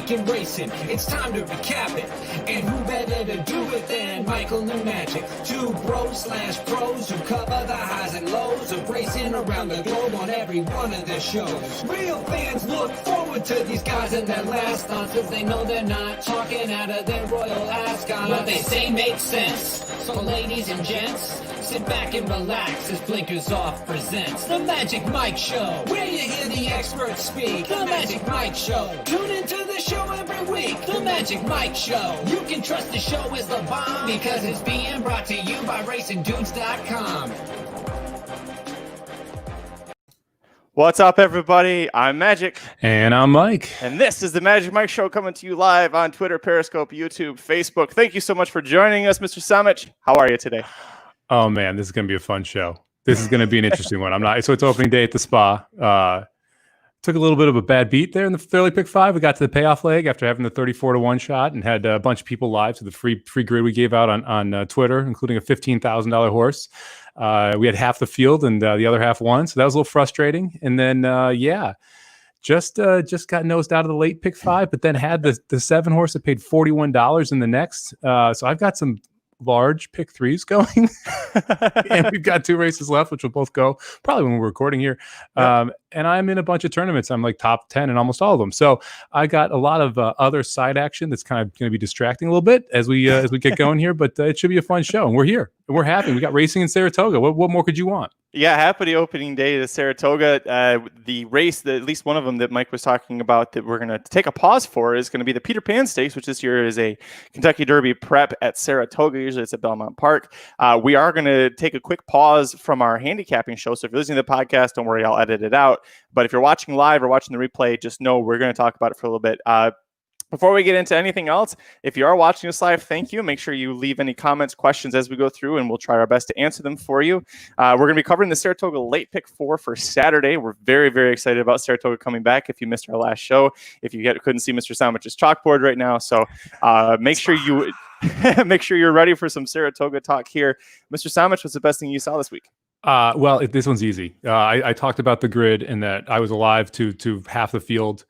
weekend racing. It's time to recap it. And who better to do it than Michael and Magic? Two bros/pros who cover the highs and lows of racing around the globe on every one of their shows. Real fans look forward to these guys and their last thoughts, cause they know they're not talking out of their royal ascot. What they say makes sense. So ladies and gents, sit back and relax as Blinkers Off presents The Magic Mike Show, where you hear the experts speak. The Magic Mike Show. Tune into the show every week. The Magic Mike Show. You can trust the show is the bomb because it's being brought to you by RacingDudes.com. What's up, everybody? I'm Magic. And I'm Mike. And this is the Magic Mike Show coming to you live on Twitter, Periscope, YouTube, Facebook. Thank you so much for joining us, Mr. Samich. How are you today? Oh, man, this is going to be a fun show. This is going to be an interesting one. So it's opening day at the spa. Took a little bit of a bad beat there in the early pick five. We got to the payoff leg after having the 34-1 shot and had a bunch of people live to the free grid we gave out on Twitter, including a $15,000 horse. We had half the field and the other half won, so that was a little frustrating. And then, just got nosed out of the late pick five, but then had the 7 horse that paid $41 in the next. So I've got some large pick threes going, and we've got 2 races left, which will both go probably when we're recording here. Yep. And I'm in a bunch of tournaments. I'm like top 10 in almost all of them. So I got a lot of other side action that's kind of going to be distracting a little bit as we get going here. But it should be a fun show, and we're here and we're happy. We got racing in Saratoga. What more could you want? Yeah, happy opening day to Saratoga. The race, at least one of them that Mike was talking about that we're going to take a pause for is going to be the Peter Pan Stakes, which this year is a Kentucky Derby prep at Saratoga. Usually it's at Belmont Park. We are going to take a quick pause from our handicapping show. So if you're listening to the podcast, don't worry, I'll edit it out. But if you're watching live or watching the replay, just know we're going to talk about it for a little bit. Before we get into anything else, if you are watching us live, thank you. Make sure you leave any comments, questions as we go through, and we'll try our best to answer them for you. We're going to be covering the Saratoga late pick 4 for Saturday. We're very, very excited about Saratoga coming back. If you missed our last show, if you couldn't see Mr. Sandwich's chalkboard right now, so make sure you make sure you're ready for some Saratoga talk here. Mr. Sandwich, what's the best thing you saw this week? Well, this one's easy. I talked about the grid and that I was alive to half the field.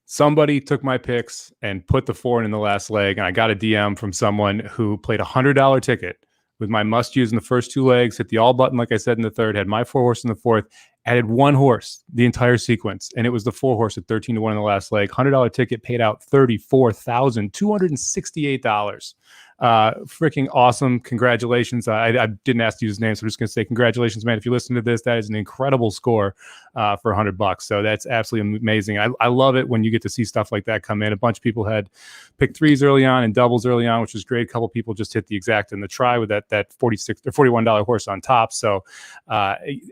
Somebody took my picks and put the 4 in the last leg, and I got a DM from someone who played a $100 ticket with my must-use in the first 2 legs, hit the all button, like I said, in the third, had my 4 horse in the fourth, added 1 horse the entire sequence, and it was the 4 horse at 13-1 in the last leg. $100 ticket paid out $34,268. Freaking awesome. Congratulations. I didn't ask to use his name, so I'm just going to say congratulations, man. If you listen to this, that is an incredible score for $100. So that's absolutely amazing. I love it when you get to see stuff like that come in. A bunch of people had pick threes early on and doubles early on, which was great. A couple people just hit the exact in the try with that $46 or $41 horse on top. So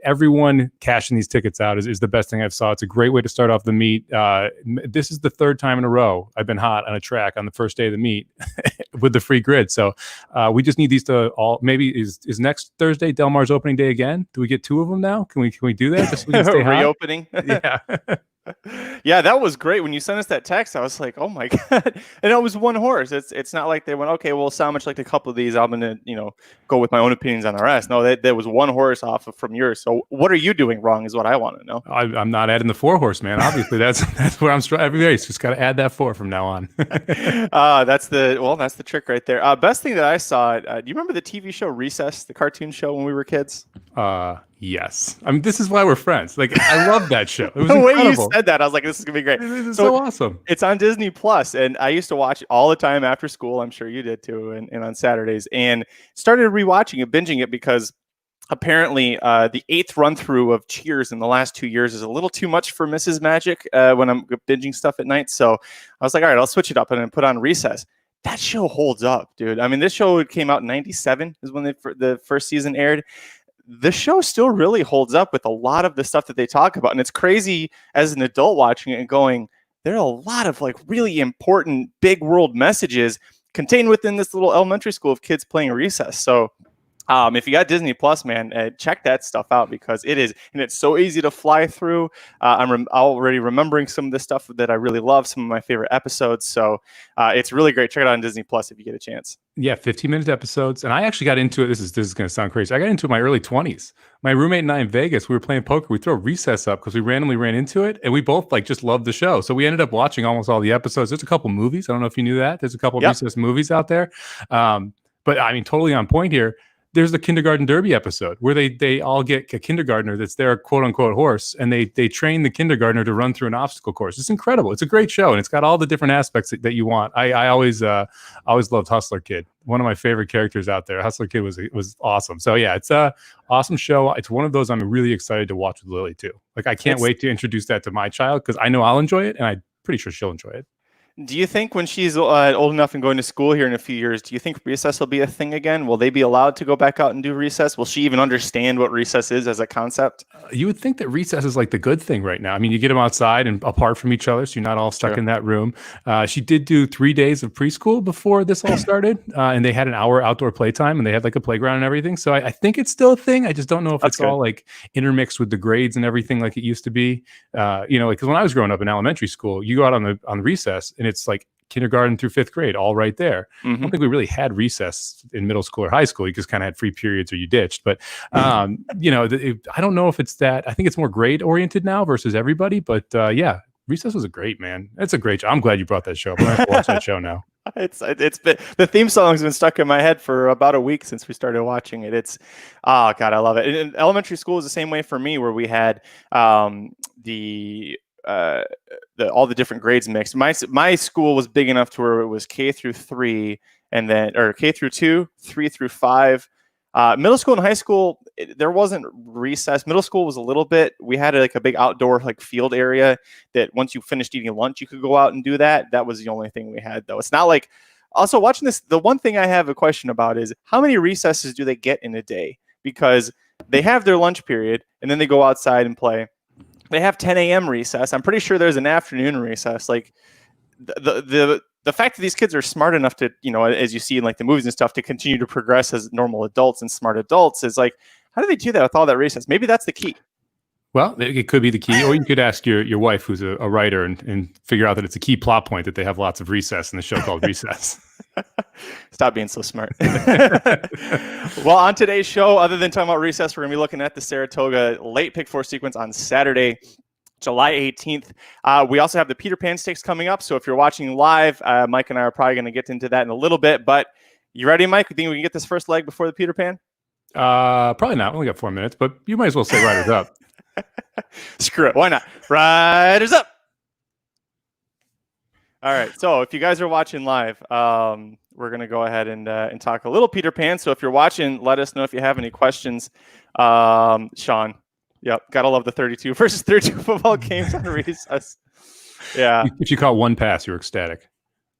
everyone cashing these tickets out is the best thing I've saw. It's a great way to start off the meet. This is the 3rd time in a row I've been hot on a track on the first day of the meet with the free grid. So we just need these to all. Maybe is next Thursday Del Mar's opening day again? Do we get 2 of them now? Can we do that? Just so we can stay reopening. Yeah. Yeah, that was great. When you sent us that text, I was like, "Oh my god!" And it was 1 horse. It's not like they went, "Okay, well, so much like a couple of these, I'm gonna go with my own opinions on the rest." No, there was 1 horse off from yours. So what are you doing wrong? Is what I want to know. I'm not adding the 4 horse, man. Obviously, that's where I'm strong. Every race, just got to add that 4 from now on. That's the trick right there. Best thing that I saw. Do you remember the TV show Recess, the cartoon show when we were kids? Yes. I mean, this is why we're friends. Like, I love that show. It was the incredible. way you said that, I was like, this is going to be great. This is so awesome. It's on Disney Plus, and I used to watch it all the time after school. I'm sure you did too, and on Saturdays. And started rewatching it, binging it, because apparently the 8th run-through of Cheers in the last 2 years is a little too much for Mrs. Magic when I'm binging stuff at night. So I was like, all right, I'll switch it up and then put on Recess. That show holds up, dude. I mean, this show came out in 97 is when the first season aired. The show still really holds up with a lot of the stuff that they talk about. And it's crazy as an adult watching it and going, there are a lot of like really important big world messages contained within this little elementary school of kids playing Recess. So If you got Disney Plus, man, check that stuff out because it is, and it's so easy to fly through. I'm already remembering some of the stuff that I really love, some of my favorite episodes. So it's really great. Check it out on Disney Plus if you get a chance. Yeah, 15-minute episodes. And I actually got into it. This is going to sound crazy. I got into it in my early 20s. My roommate and I in Vegas, we were playing poker. We throw Recess up because we randomly ran into it. And we both like just loved the show. So we ended up watching almost all the episodes. There's a couple movies. I don't know if you knew that. There's a couple Recess movies out there. But I mean, totally on point here. There's the kindergarten derby episode where they all get a kindergartner that's their quote unquote horse, and they train the kindergartner to run through an obstacle course. It's incredible. It's a great show, and it's got all the different aspects that you want. I always loved Hustler Kid. One of my favorite characters out there. Hustler Kid was awesome. So yeah, it's a awesome show. It's one of those I'm really excited to watch with Lily too. Like I can't wait to introduce that to my child because I know I'll enjoy it, and I'm pretty sure she'll enjoy it. Do you think when she's old enough and going to school here in a few years, do you think recess will be a thing again? Will they be allowed to go back out and do recess? Will she even understand what recess is as a concept? You would think that recess is like the good thing right now. I mean, you get them outside and apart from each other, so you're not all stuck in that room. She did do 3 days of preschool before this all started, and they had an hour outdoor playtime, and they had like a playground and everything. So I think it's still a thing. I just don't know if it's all like intermixed with the grades and everything like it used to be. Because when I was growing up in elementary school, you go out on recess, and it's like kindergarten through 5th grade, all right there. I don't think we really had recess in middle school or high school. You just kind of had free periods or you ditched. But, I don't know if it's that. I think it's more grade oriented now versus everybody. But yeah, recess was a great, man. It's a great show. I'm glad you brought that show up. I'm going to have to watch that show now. It's been, the theme song's been stuck in my head for about a week since we started watching it. It's, oh God, I love it. And elementary school is the same way for me, where we had all the different grades mixed. My school was big enough to where it was K through 3 or K through 2, 3 through 5. Middle school and high school, there wasn't recess. Middle school was a little bit. We had like a big outdoor like field area that once you finished eating lunch, you could go out and do that. That was the only thing we had though. It's not like, also watching this, the one thing I have a question about is how many recesses do they get in a day? Because they have their lunch period and then they go outside and play. They have 10 a.m. recess. I'm pretty sure there's an afternoon recess. Like the fact that these kids are smart enough to, as you see in like the movies and stuff, to continue to progress as normal adults and smart adults is like, how do they do that with all that recess? Maybe that's the key. Well, it could be the key, or you could ask your wife, who's a writer, and figure out that it's a key plot point that they have lots of recess in the show called Recess. Stop being so smart. Well, on today's show, other than talking about recess, we're going to be looking at the Saratoga late pick 4 sequence on Saturday, July 18th. We also have the Peter Pan Stakes coming up. So if you're watching live, Mike and I are probably going to get into that in a little bit. But you ready, Mike? You think we can get this first leg before the Peter Pan? Probably not. We only got 4 minutes, but you might as well say Riders Up. Screw it. Why not? Riders Up. All right. So if you guys are watching live, we're going to go ahead and talk a little Peter Pan. So if you're watching, let us know if you have any questions. Sean, yep. Got to love the 32 versus 32 football games on recess. Yeah. If you caught one pass, you were ecstatic.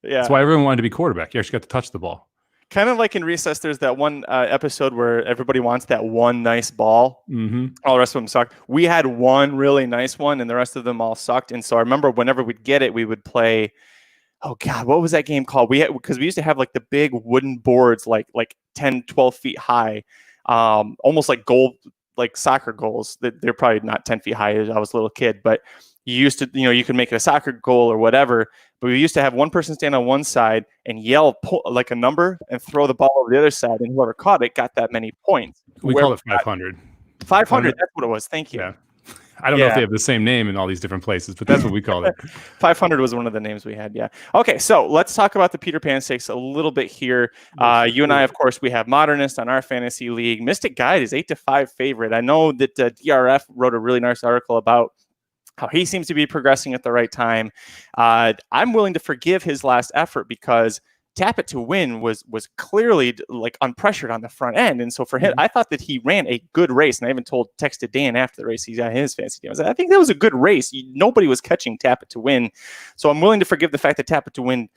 Yeah. That's why everyone wanted to be quarterback. You actually got to touch the ball. Kind of like in recess, there's that one episode where everybody wants that one nice ball. All the rest of them suck. We had one really nice one, and the rest of them all sucked. And so I remember whenever we'd get it, we would play. Oh God, what was that game called? Because we used to have like the big wooden boards, like 10, 12 feet high, almost like goal, like soccer goals. They're probably not 10 feet high. I was a little kid, but you used to, you could make it a soccer goal or whatever. But we used to have one person stand on one side and yell like a number and throw the ball over the other side, and whoever caught it got that many points. We call it 500. 500. That's what it was. Thank you. Yeah. I don't know if they have the same name in all these different places, but that's what we called it. 500 was one of the names we had. Yeah. Okay. So let's talk about the Peter Pan Stakes a little bit here. You and I, of course, we have Modernist on our fantasy league. Mystic Guide is 8-5 favorite. I know that DRF wrote a really nice article about how he seems to be progressing at the right time. I'm willing to forgive his last effort because Tap It to Win was clearly like unpressured on the front end. And so for him, I thought that he ran a good race. And I even texted Dan after the race, he's got his fantasy team. I said, I think that was a good race. Nobody was catching Tap It to Win. So I'm willing to forgive the fact that Tap It to Win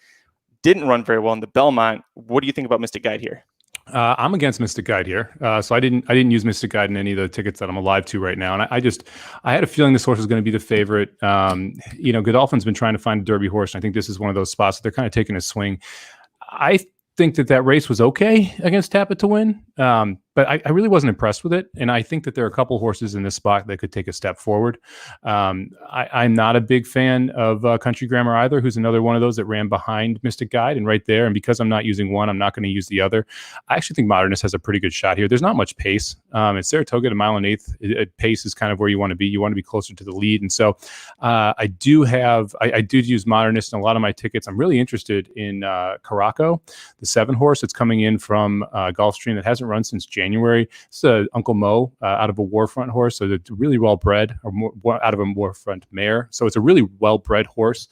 didn't run very well in the Belmont. What do you think about Mystic Guide here? I'm against Mystic Guide here. So I didn't use Mystic Guide in any of the tickets that I'm alive to right now. And I had a feeling this horse was going to be the favorite. Godolphin's been trying to find a Derby horse. And I think this is one of those spots that they're kind of taking a swing. I think that race was okay against Tap It to Win. But I really wasn't impressed with it. And I think that there are a couple horses in this spot that could take a step forward. I'm not a big fan of Country Grammar either, who's another one of those that ran behind Mystic Guide and right there. And because I'm not using one, I'm not going to use the other. I actually think Modernist has a pretty good shot here. There's not much pace. At Saratoga at 1 1/8, pace is kind of where you want to be. You want to be closer to the lead. And so I do use Modernist in a lot of my tickets. I'm really interested in Caraco, the 7 horse that's coming in from Gulfstream that hasn't run since January. It's Uncle Mo out of a Warfront horse, so it's really well bred, or out of a Warfront mare. So it's a really well bred horse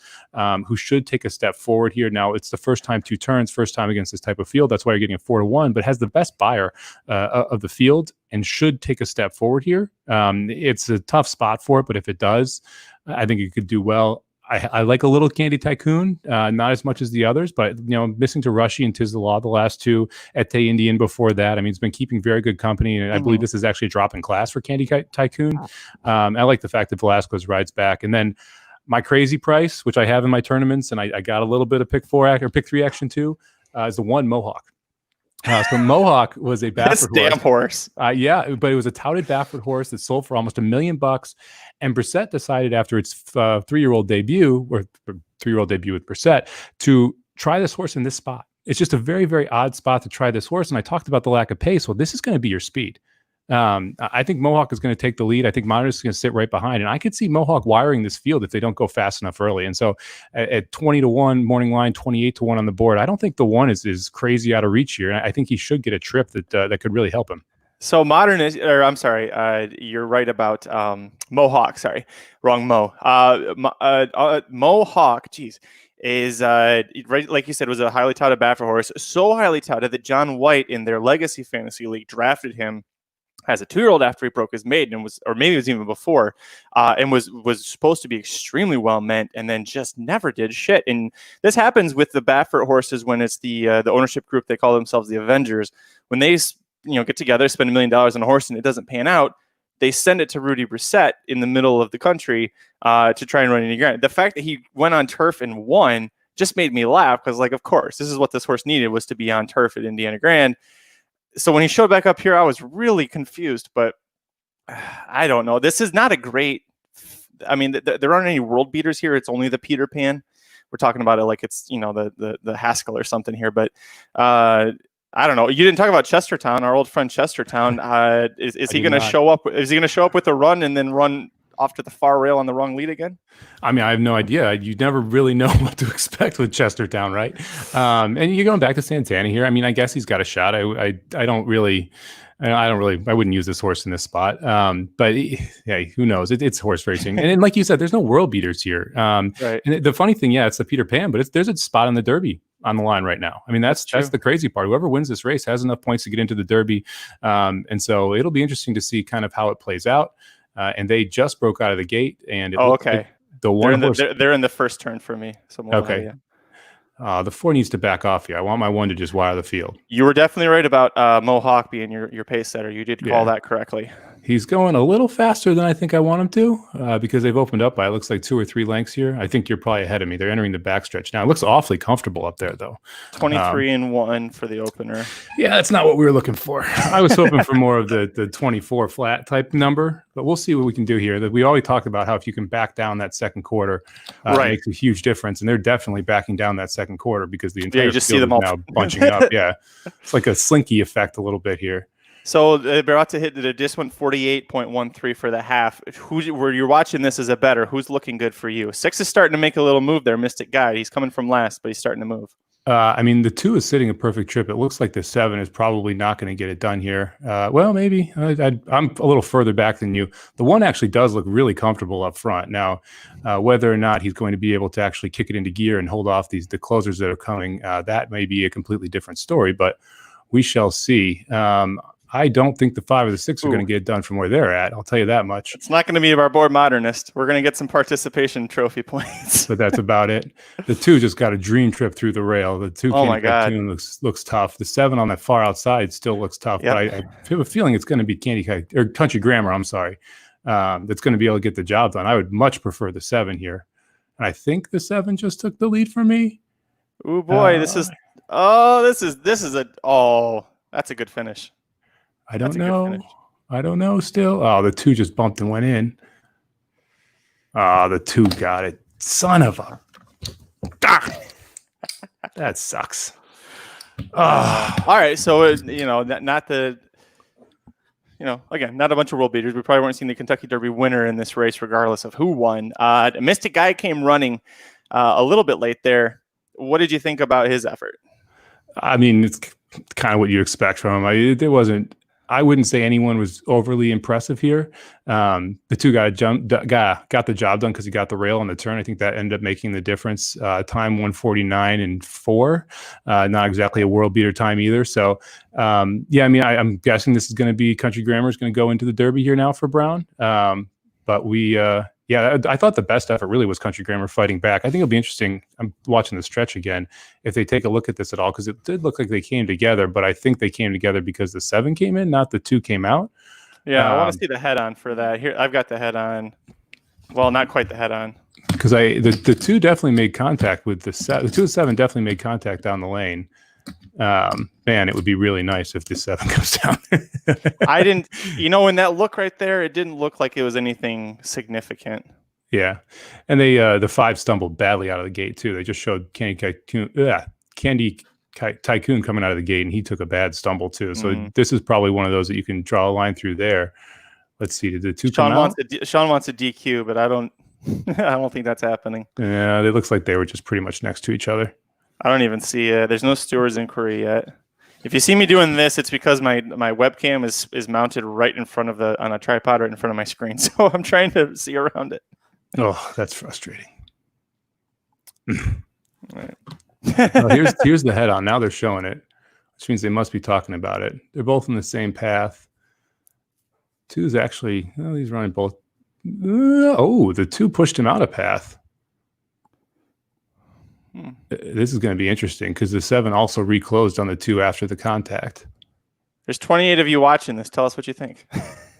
who should take a step forward here. Now it's the first time 2 turns, first time against this type of field. That's why you're getting a 4-1, but has the best buyer of the field and should take a step forward here. It's a tough spot for it, but if it does, I think it could do well. I like a little Candy Tycoon, not as much as the others, but missing to Rushy and Tis the Law the last 2, at Indian before that. I mean, it's been keeping very good company, and I believe this is actually a drop in class for Candy Tycoon. I like the fact that Velasquez rides back, and then my crazy price, which I have in my tournaments, and I got a little bit of pick 3 action too, is the 1 Mohawk. So Mohawk was a Baffert damn horse. Yeah, but it was a touted Baffert horse that sold for almost $1 million. And Brissett decided after its 3-year-old debut, or 3-year-old debut with Brissett, to try this horse in this spot. It's just a very, very odd spot to try this horse. And I talked about the lack of pace. Well, this is going to be your speed. I think Mohawk is going to take the lead. I think Modernist is going to sit right behind. And I could see Mohawk wiring this field if they don't go fast enough early. And so at 20-1 morning line, 28-1 on the board, I don't think the 1 is crazy out of reach here. I think he should get a trip that could really help him. So Modernist, or I'm sorry, you're right about Mohawk. Sorry, wrong Mo. Mohawk, geez, is right, like you said, was a highly touted Baffert horse. So highly touted that John White in their Legacy Fantasy League drafted him as a 2-year-old after he broke his maiden, and or maybe it was even before, and was supposed to be extremely well meant, and then just never did shit. And this happens with the Baffert horses when it's the ownership group. They call themselves the Avengers. When they get together, spend $1 million on a horse, and it doesn't pan out, they send it to Rudy Brissett in the middle of the country to try and run Indiana Grand. The fact that he went on turf and won just made me laugh, because, like, of course, this is what this horse needed, was to be on turf at Indiana Grand. So when he showed back up here, I was really confused, but I don't know. This is not a great, I mean, there aren't any world beaters here. It's only the Peter Pan. We're talking about it like it's, the Haskell or something here, but I don't know. You didn't talk about Chestertown, our old friend Chestertown. Is he going to show up? Is he going to show up with a run and then run off to the far rail on the wrong lead again? I mean, I have no idea. You never really know what to expect with Chestertown, right? And you're going back to Santana here. I mean, I guess he's got a shot. I wouldn't use this horse in this spot. But yeah, who knows? It's horse racing. And like you said, there's no world beaters here. Right. And the funny thing, it's the Peter Pan, but there's a spot in the Derby on the line right now. I mean, that's the crazy part. Whoever wins this race has enough points to get into the Derby. And so it'll be interesting to see kind of how it plays out. And they just broke out of the gate, and okay. The one they're in the first turn for me. So okay. The 4 needs to back off here. I want my 1 to just wire the field. You were definitely right about Mohawk being your pace setter. You did call that correctly. He's going a little faster than I think I want him to, because they've opened up by, it looks like 2 or 3 lengths here. I think you're probably ahead of me. They're entering the backstretch now. It looks awfully comfortable up there, though. 23-1 for the opener. Yeah, that's not what we were looking for. I was hoping for more of the 24 flat type number, but we'll see what we can do here. That we always talked about how if you can back down that second quarter, it makes a huge difference. And they're definitely backing down that second quarter because the entire just field see them is all now bunching up. Yeah, it's like a slinky effect a little bit here. So they're about to hit the just went 48.13 for the half. Where you're watching this as a better, who's looking good for you? 6 is starting to make a little move there. Mystic Guide. He's coming from last, but he's starting to move. I mean, the 2 is sitting a perfect trip. It looks like the 7 is probably not going to get it done here. Well, maybe. I'm a little further back than you. The 1 actually does look really comfortable up front. Now, whether or not he's going to be able to actually kick it into gear and hold off the closers that are coming, that may be a completely different story, but we shall see. I don't think the 5 or the 6 are going to get it done from where they're at. I'll tell you that much. It's not going to be our board Modernist. We're going to get some participation trophy points. But that's about it. The 2 just got a dream trip through the rail. The 2 looks tough. The 7 on that far outside still looks tough. Yep. But I have a feeling it's going to be Country Grammar, I'm sorry. That's going to be able to get the job done. I would much prefer the 7 here. And I think the 7 just took the lead for me. Oh boy, that's a good finish. I don't know. I don't know still. Oh, the 2 just bumped and went in. Oh, the 2 got it. Son of a... Ah! That sucks. All right. So, not the... again, not a bunch of world beaters. We probably weren't seeing the Kentucky Derby winner in this race, regardless of who won. Mystic Guy came running a little bit late there. What did you think about his effort? I mean, it's kind of what you expect from him. I wouldn't say anyone was overly impressive here. The 2 got the job done because he got the rail on the turn. I think that ended up making the difference. Time 1:49 and 4. Not exactly a world beater time either. So, I'm guessing this is going to be Country Grammar is going to go into the Derby here now for Brown. But I thought the best effort really was Country Grammar fighting back. I think it'll be interesting. I'm watching the stretch again. If they take a look at this at all, because it did look like they came together, but I think they came together because the 7 came in, not the 2 came out. Yeah, I want to see the head on for that. Here, I've got the head on. Well, not quite the head on. Because the 2 definitely made contact with the 7. The 2 and 7 definitely made contact down the lane. Man, it would be really nice if the 7 comes down. I didn't, in that look right there, it didn't look like it was anything significant. Yeah, and the 5 stumbled badly out of the gate too. They just showed Candy Tycoon coming out of the gate, and he took a bad stumble too. So this is probably one of those that you can draw a line through there. Let's see, did the 2 come out? Sean wants a DQ, but I don't think that's happening. Yeah, it looks like they were just pretty much next to each other. I don't even see it. There's no stewards inquiry yet. If you see me doing this, it's because my webcam is mounted right in front of on a tripod right in front of my screen. So I'm trying to see around it. Oh, that's frustrating. Right. Here's the head on. Now they're showing it, which means they must be talking about it. They're both in the same path. 2's actually, he's running both. The 2 pushed him out of path. This is going to be interesting because the 7 also reclosed on the 2 after the contact. There's 28 of you watching this. Tell us what you think.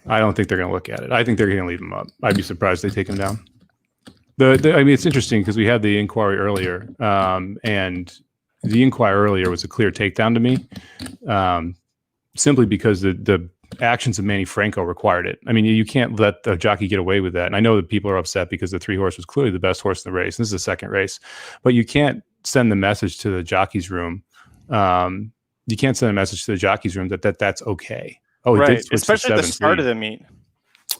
I don't think they're going to look at it. I think they're going to leave him up. I'd be surprised if they take him down. It's interesting because we had the inquiry earlier, and the inquiry earlier was a clear takedown to me, simply because the actions of Manny Franco required it. I mean, you can't let the jockey get away with that. And I know that people are upset because the 3 horse was clearly the best horse in the race. This is the second race, but you can't send the message to the jockey's room. You can't send a message to the jockey's room that that's okay. Oh, right. Especially at the start of the meat.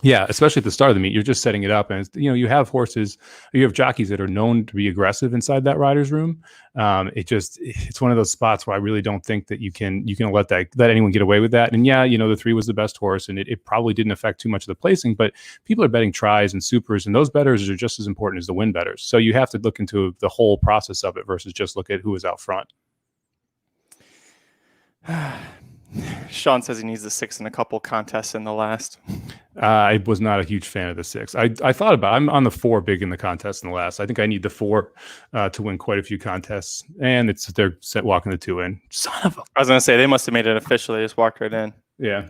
Yeah, especially at the start of the meet, you're just setting it up, and you have horses, you have jockeys that are known to be aggressive inside that rider's room. It's one of those spots where I really don't think that you can let anyone get away with that. And the 3 was the best horse, and it probably didn't affect too much of the placing. But people are betting tries and supers, and those bettors are just as important as the win bettors. So you have to look into the whole process of it versus just look at who was out front. Sean says he needs the 6 in a couple contests in the last. I was not a huge fan of the 6. I thought about it. I'm on the 4 big in the contest in the last. I think I need the 4 to win quite a few contests. And they're walking the 2 in. Son of a... I was going to say, they must have made it official. They just walked right in. Yeah.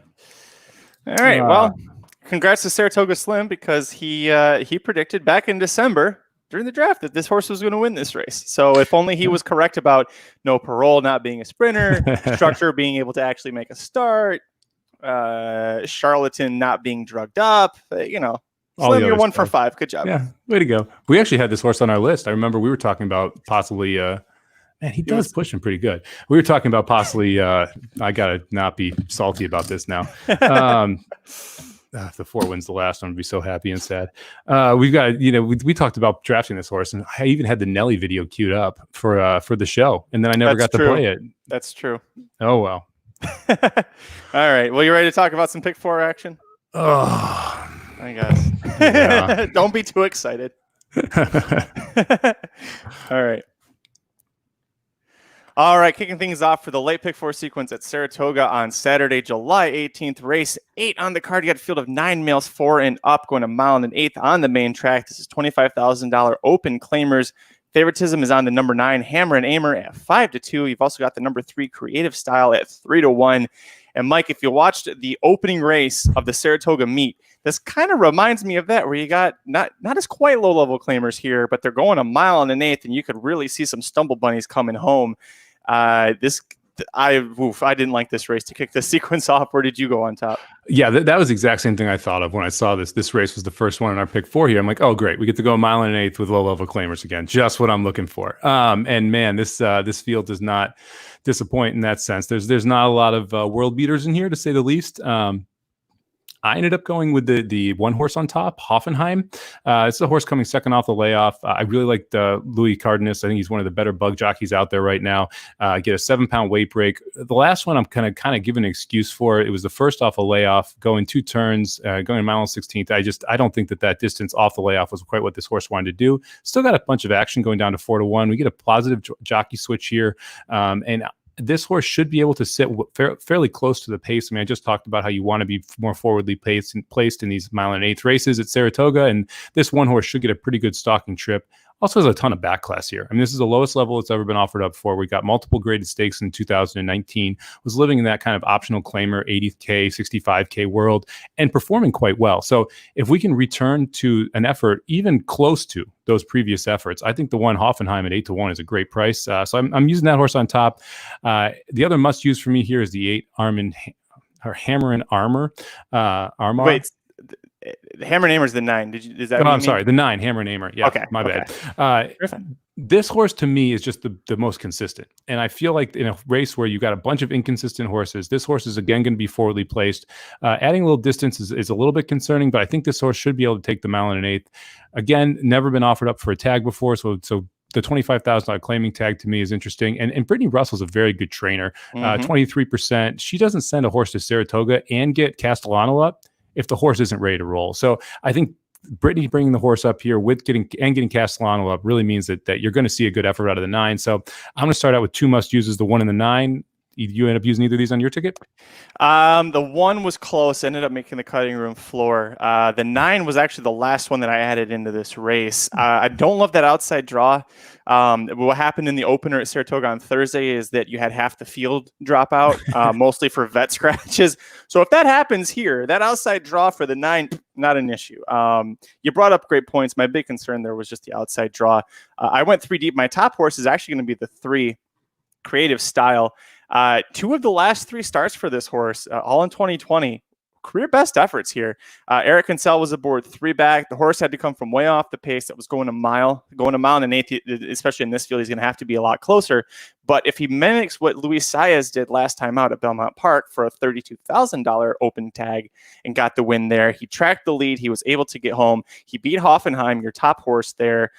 All right. Well, congrats to Saratoga Slim because he predicted back in December during the draft that this horse was going to win this race. So if only he was correct about no parole not being a sprinter, Structure being able to actually make a start, Charlatan not being drugged up, Slim, you're 1 for 5. Good job. Yeah, way to go. We actually had this horse on our list. I remember we were talking about possibly man, he does push him pretty good. We were talking about possibly I gotta not be salty about this now. If the 4 wins the last one, I'd be so happy and sad. We've got, we talked about drafting this horse, and I even had the Nelly video queued up for the show, and then I never got to play it. That's true. Oh well. All right. Well, you ready to talk about some pick 4 action? Oh, I guess. Yeah. Don't be too excited. All right, kicking things off for the late pick 4 sequence at Saratoga on Saturday, July 18th. Race 8 on the card. You got a field of 9 males, 4 and up, going a mile and an eighth on the main track. This is $25,000 open claimers. Favoritism is on the number 9, Hammer and Aimer at 5-2. You've also got the number 3, Creative Style at 3-1. And Mike, if you watched the opening race of the Saratoga meet, this kind of reminds me of that, where you got not as quite low-level claimers here, but they're going a mile and an eighth, and you could really see some stumble bunnies coming home. This I didn't like this race to kick the sequence off. Where did you go on top? Yeah, that was the exact same thing I thought of when I saw this. This race was the first one in our pick 4 here. I'm like, oh, great. We get to go a mile and an eighth with low-level claimers again. Just what I'm looking for. And man, this field does not disappoint in that sense. There's not a lot of world beaters in here, to say the least. I ended up going with the one horse on top, Hoffenheim. It's a horse coming second off the layoff. I really like Louis Cardenas. I think he's one of the better bug jockeys out there right now. Get a 7-pound weight break. The last one I'm kind of giving an excuse for. It was the first off a layoff, going 2 turns, going a mile and 16th. I don't think that distance off the layoff was quite what this horse wanted to do. Still got a bunch of action going down to 4-1. We get a positive jockey switch here, and this horse should be able to sit fairly close to the pace. I mean, I just talked about how you want to be more forwardly placed in these mile and eighth races at Saratoga, and this one horse should get a pretty good stalking trip. Also has a ton of back class here. I mean, this is the lowest level it's ever been offered up for. We got multiple graded stakes in 2019, was living in that kind of optional claimer, 80K, 65K world, and performing quite well. So if we can return to an effort even close to those previous efforts, I think the one Hoffenheim at 8-1 is a great price. So I'm using that horse on top. The other must use for me here is the 8 Hammer and Armor. Wait, Hammer and Aimer is the 9. Is that? Oh, I'm sorry, the 9 Hammer and Aimer. Yeah, okay, my bad. This horse to me is just the most consistent, and I feel like in a race where you got a bunch of inconsistent horses, this horse is again going to be forwardly placed. Adding a little distance is a little bit concerning, but I think this horse should be able to take the mile and an eighth. Again, never been offered up for a tag before, so the $25,000 claiming tag to me is interesting. And Brittany Russell's a very good trainer. 23%. She doesn't send a horse to Saratoga and get Castellano up if the horse isn't ready to roll. So I think Brittany bringing the horse up here with getting Castellano up really means that you're going to see a good effort out of the 9. So I'm going to start out with 2 must uses, the 1 and the 9. You end up using either of these on your ticket? The 1 was close, ended up making the cutting room floor. The 9 was actually the last one that I added into this race. I don't love that outside draw. What happened in the opener at Saratoga on Thursday is that you had half the field drop out, mostly for vet scratches. So if that happens here, that outside draw for the 9, not an issue. You brought up great points. My big concern there was just the outside draw. I went 3 deep. My top horse is actually going to be the 3 Creative Style. 2 of the last 3 starts for this horse, all in 2020. Career best efforts here. Eric Kinsell was aboard 3 back. The horse had to come from way off the pace. That was going a mile and an eighth, especially in this field. He's going to have to be a lot closer. But if he mimics what Luis Saez did last time out at Belmont Park for a $32,000 open tag and got the win there, he tracked the lead. He was able to get home. He beat Hoffenheim, your top horse there.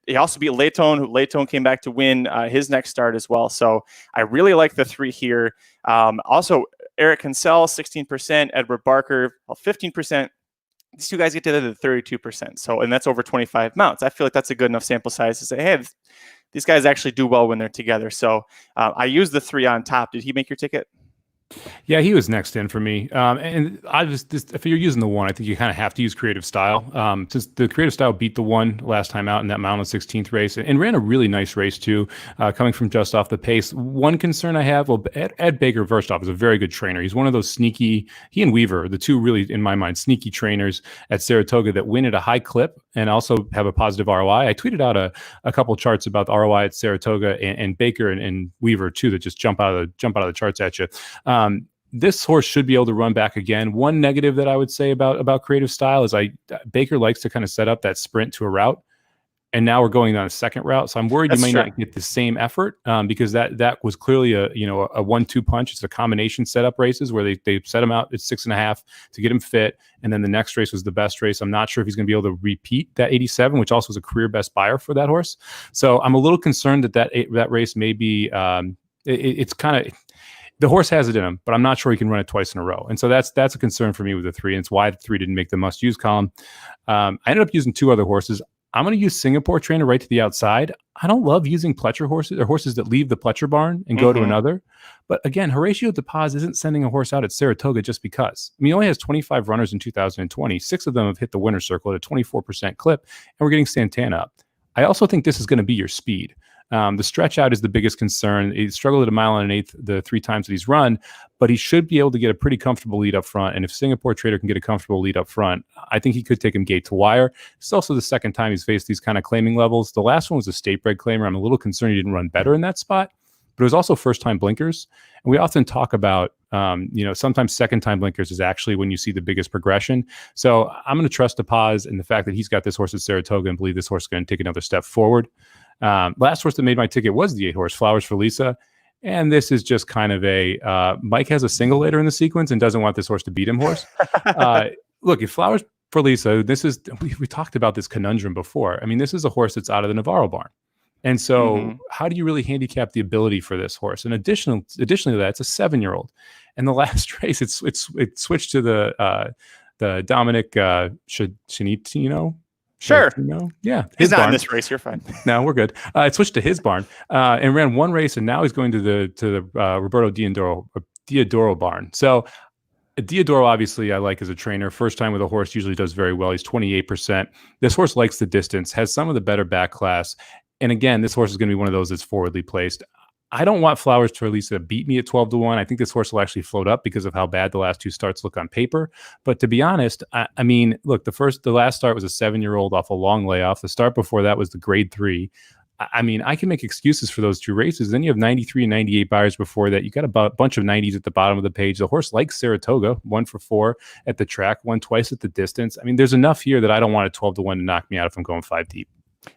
He also beat Layton came back to win his next start as well. So I really like the 3 here. Also, Eric Kinsell, 16%, Edward Barker, 15%. These 2 guys get to the 32%. So, and that's over 25 mounts. I feel like that's a good enough sample size to say, hey, these guys actually do well when they're together. So I used the 3 on top. Did he make your ticket? Yeah, he was next in for me. And I just if you're using the 1, I think you kind of have to use Creative Style. Since the Creative Style beat the 1 last time out in that mile and 16th race and ran a really nice race too, coming from just off the pace. One concern I have, well, Ed Baker, first off, is a very good trainer. He's one of those sneaky, he and Weaver, the 2 really, in my mind, sneaky trainers at Saratoga that win at a high clip and also have a positive ROI. I tweeted out a couple charts about the ROI at Saratoga and Baker and Weaver too that just jump out of the charts at you. This horse should be able to run back again. One negative that I would say about Creative Style is Baker likes to kind of set up that sprint to a route, and now we're going on a second route. So I'm worried you may not get the same effort because that was clearly a 1-2 punch. It's a combination setup races where they set him out at 6.5 to get him fit, and then the next race was the best race. I'm not sure if he's going to be able to repeat that 87, which also was a career best buyer for that horse. So I'm a little concerned that race may be it's kind of. The horse has it in him, but I'm not sure he can run it twice in a row. And so that's a concern for me with the 3. And it's why the 3 didn't make the must-use column. I ended up using 2 other horses. I'm going to use Singapore Trainer right to the outside. I don't love using Pletcher horses or horses that leave the Pletcher barn and go to another. But again, Horatio de Paz isn't sending a horse out at Saratoga just because. I mean, he only has 25 runners in 2020. 6 of them have hit the winner's circle at a 24% clip, and we're getting Santana up. I also think this is going to be your speed. The stretch out is the biggest concern. He struggled at a mile and an eighth the 3 times that he's run, but he should be able to get a pretty comfortable lead up front. And if Singapore Trader can get a comfortable lead up front, I think he could take him gate to wire. It's also the second time he's faced these kind of claiming levels. The last one was a state bred claimer. I'm a little concerned he didn't run better in that spot. but it was also first time blinkers. And we often talk about, sometimes second time blinkers is actually when you see the biggest progression. So I'm going to trust the pause and the fact that he's got this horse at Saratoga and believe this horse is going to take another step forward. Last horse that made my ticket was the 8 horse, Flowers for Lisa. And this is just kind of a Mike has a single later in the sequence and doesn't want this horse to beat him horse. Look, if Flowers for Lisa, we talked about this conundrum before. I mean, this is a horse that's out of the Navarro barn. And so how do you really handicap the ability for this horse? And additionally to that, it's a 7-year-old. And the last race, it switched to the Dominic Shanitino. Sure. Yeah. He's not in this race. You're fine. No, we're good. It switched to his barn and ran one race, and now he's going to the Roberto Diodoro barn. So Diodoro, obviously, I like as a trainer. First time with a horse usually does very well. He's 28%. This horse likes the distance, has some of the better back class. And again, this horse is going to be one of those that's forwardly placed. I don't want Flowers for Lisa to beat me at 12-1. I think this horse will actually float up because of how bad the last 2 starts look on paper. But to be honest, I mean, look, the last start was a 7-year-old off a long layoff. The start before that was the grade 3. I mean, I can make excuses for those 2 races. Then you have 93 and 98 buyers before that. You got a bunch of 90s at the bottom of the page. The horse likes Saratoga, 1 for 4 at the track, won twice at the distance. I mean, there's enough here that I don't want a 12-1 to knock me out if I'm going 5 deep.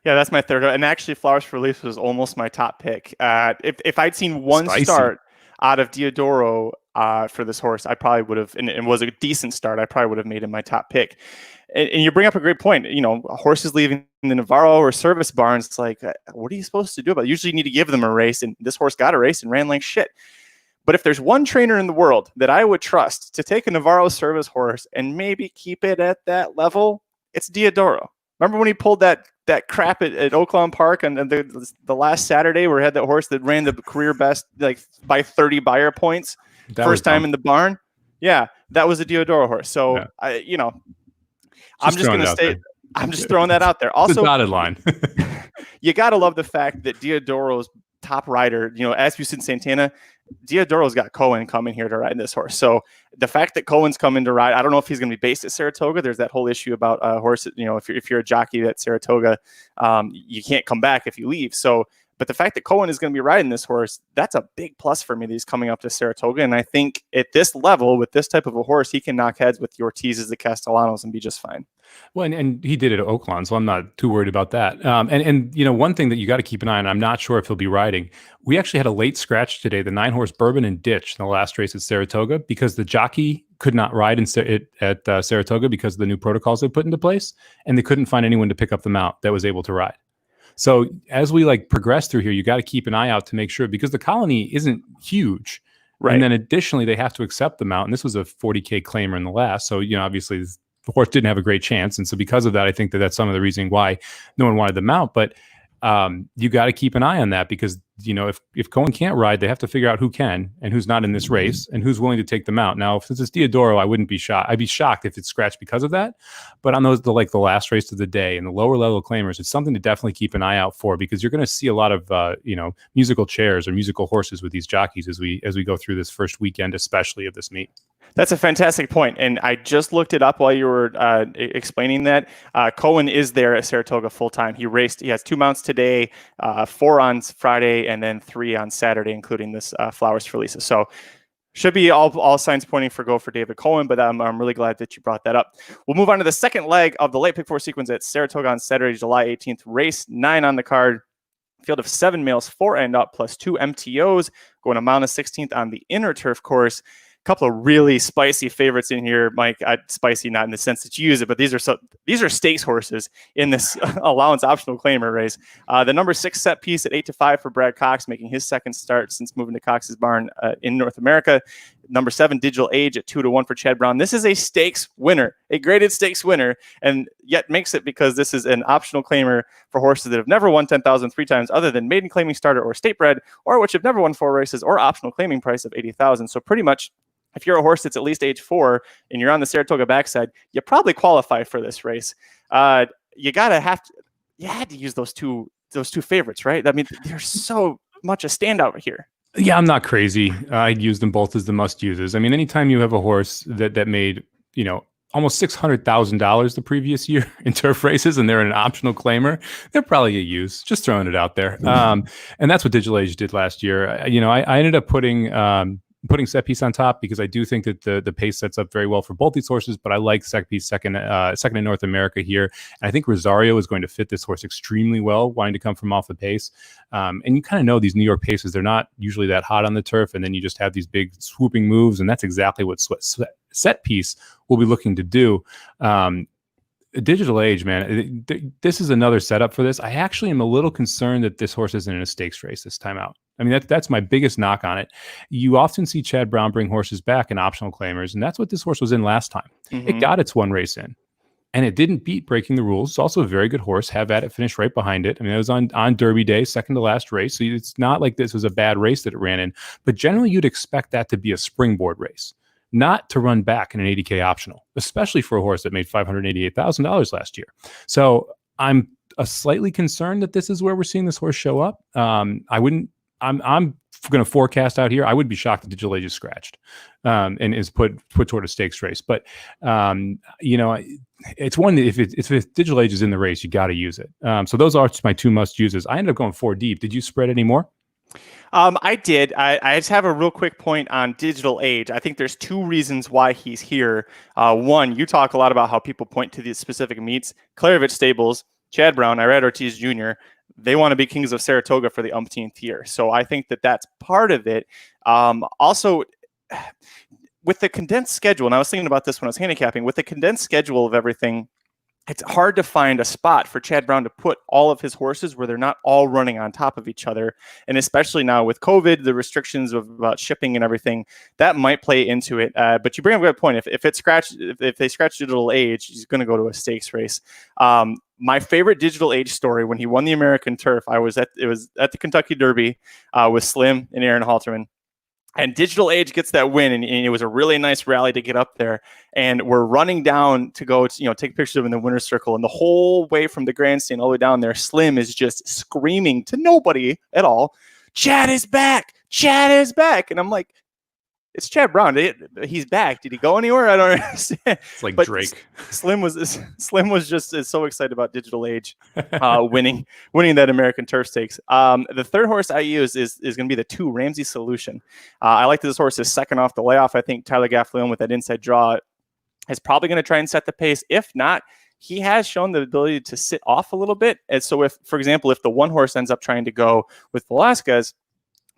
Yeah, that's my third. And actually, Flowers for Lisa was almost my top pick. If I'd seen one start out of Diodoro for this horse, I probably would have, and it was a decent start, I probably would have made him my top pick. And you bring up a great point. A horse is leaving the Navarro or service barns. It's like, what are you supposed to do about it? Usually you need to give them a race, and this horse got a race and ran like shit. But if there's one trainer in the world that I would trust to take a Navarro service horse and maybe keep it at that level, it's Diodoro. Remember when he pulled that crap at Oaklawn Park and the last Saturday where he had that horse that ran the career best like by 30 buyer points first time in the barn? Yeah, that was a Diodoro horse. So yeah. I'm just going to stay. I'm just throwing that out there. Also, the dotted line. You got to love the fact that Diodoro's top rider, Asmussen Santana, Diodoro's got Cohen coming here to ride this horse. So the fact that Cohen's coming to ride, I don't know if he's going to be based at Saratoga. There's that whole issue about horses. If you're a jockey at Saratoga, you can't come back if you leave. So, but the fact that Cohen is going to be riding this horse, that's a big plus for me that he's coming up to Saratoga. And I think at this level, with this type of a horse, he can knock heads with the Ortizes, the Castellanos, and be just fine. Well, and he did it at Oaklawn, so I'm not too worried about that. And one thing that you got to keep an eye on, I'm not sure if he'll be riding. We actually had a late scratch today, the 9-horse Bourbon and Ditch in the last race at Saratoga, because the jockey could not ride at Saratoga because of the new protocols they put into place, and they couldn't find anyone to pick up the mount that was able to ride. So as we progress through here, you got to keep an eye out to make sure, because the colony isn't huge. Right. And then additionally, they have to accept the mount. And this was a 40K claimer in the last. So, obviously the horse didn't have a great chance. And so because of that, I think that's some of the reason why no one wanted the mount. But you got to keep an eye on that, because, if Cohen can't ride, they have to figure out who can and who's not in this race and who's willing to take them out. Now, if it's Diodoro, I wouldn't be shocked. I'd be shocked if it's scratched because of that. But on the last race of the day and the lower level claimers, it's something to definitely keep an eye out for, because you're going to see a lot of, musical chairs or musical horses with these jockeys as we go through this first weekend, especially of this meet. That's a fantastic point. And I just looked it up while you were explaining that. Cohen is there at Saratoga full time. He has 2 mounts today, 4 on Friday, and then 3 on Saturday, including this Flowers for Lisa. So should be all signs pointing for David Cohen, but I'm really glad that you brought that up. We'll move on to the second leg of the late pick 4 sequence at Saratoga on Saturday, July 18th. Race 9 on the card. Field of 7 males, 4 and up, plus 2 MTOs, going to mount a 16th on the inner turf course. Couple of really spicy favorites in here, Mike. Spicy not in the sense that you use it, but these are stakes horses in this allowance optional claimer race. The number 6 set piece at 8-5 for Brad Cox, making his second start since moving to Cox's barn in North America. Number 7 Digital Age at 2-1 for Chad Brown. This is a stakes winner, a graded stakes winner, and yet makes it because this is an optional claimer for horses that have never won 10,000 3 times, other than maiden claiming starter or state bred, or which have never won 4 races, or optional claiming price of 80,000. So pretty much, if you're a horse that's at least age 4 and you're on the Saratoga backside, you probably qualify for this race. You had to use those two favorites, right? I mean, they're so much a standout here. Yeah, I'm not crazy. I'd use them both as the must uses. I mean, anytime you have a horse that made, almost $600,000 the previous year in turf races, and they're an optional claimer, they're probably a use. Just throwing it out there. And that's what Digital Age did last year. I ended up putting Set Piece on top because I do think that the pace sets up very well for both these horses, but I like Set Piece second in North America here. And I think Rosario is going to fit this horse extremely well, wanting to come from off the pace. And you kind of know these New York paces, they're not usually that hot on the turf, and then you just have these big swooping moves, and that's exactly what Set Piece will be looking to do. Digital Age, man, this is another setup for this. I actually am a little concerned that this horse isn't in a stakes race this time out. I mean, that's my biggest knock on it. You often see Chad Brown bring horses back in optional claimers, and that's what this horse was in last time. Mm-hmm. It got its one race in, and it didn't beat Breaking the Rules. It's also a very good horse. Have at it, finished right behind it. I mean, it was on Derby Day, second to last race, so it's not like this was a bad race that it ran in, but generally you'd expect that to be a springboard race, not to run back in an 80K optional, especially for a horse that made $588,000 last year. So I'm slightly concerned that this is where we're seeing this horse show up. I'm going to forecast out here. I would be shocked if Digital Age is scratched and is put toward a stakes race. But it's one that if Digital Age is in the race, you got to use it. So those are my two must uses. I ended up going 4 deep. Did you spread any more? I did. I just have a real quick point on Digital Age. I think there's 2 reasons why he's here. One, you talk a lot about how people point to these specific meets. Klaravich Stables, Chad Brown, Irad Ortiz Jr., they want to be Kings of Saratoga for the umpteenth year. So I think that that's part of it. Also, with the condensed schedule, and I was thinking about this when I was handicapping, with the condensed schedule of everything, it's hard to find a spot for Chad Brown to put all of his horses where they're not all running on top of each other. And especially now with COVID, the restrictions about shipping and everything, that might play into it. But you bring up a good point. If they scratch Digital Age, he's going to go to a stakes race. My favorite Digital Age story, when he won the American Turf, it was at the Kentucky Derby with Slim and Aaron Halterman. And Digital Age gets that win, and it was a really nice rally to get up there. And we're running down to go, take pictures of him in the winner's circle. And the whole way from the grandstand all the way down there, Slim is just screaming to nobody at all, "Chad is back! Chad is back!" And I'm like, it's Chad Brown. He's back. Did he go anywhere? I don't understand. It's like but Drake. Slim was just so excited about Digital Age winning that American Turf Stakes. The third horse I use is going to be the 2 Ramsey Solution. I like that this horse is second off the layoff. I think Tyler Gaffleon with that inside draw is probably going to try and set the pace. If not, he has shown the ability to sit off a little bit. And so if, for example, if the one horse ends up trying to go with Velasquez,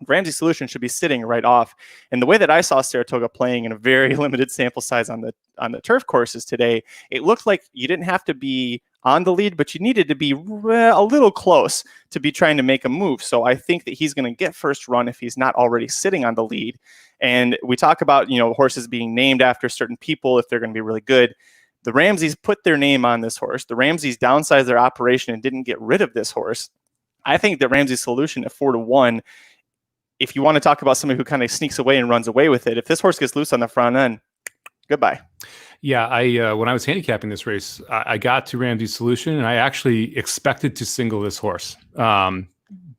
Ramsey Solution should be sitting right off. And the way that I saw Saratoga playing in a very limited sample size on the turf courses today, it looked like you didn't have to be on the lead, but you needed to be a little close to be trying to make a move. So I think that he's going to get first run if he's not already sitting on the lead. And we talk about, horses being named after certain people if they're going to be really good. The Ramseys put their name on this horse. The Ramseys downsized their operation and didn't get rid of this horse. I think that Ramsey Solution at 4-1, if you want to talk about somebody who kind of sneaks away and runs away with it, if this horse gets loose on the front end, goodbye. Yeah, when I was handicapping this race, I got to Ramsey Solution, and I actually expected to single this horse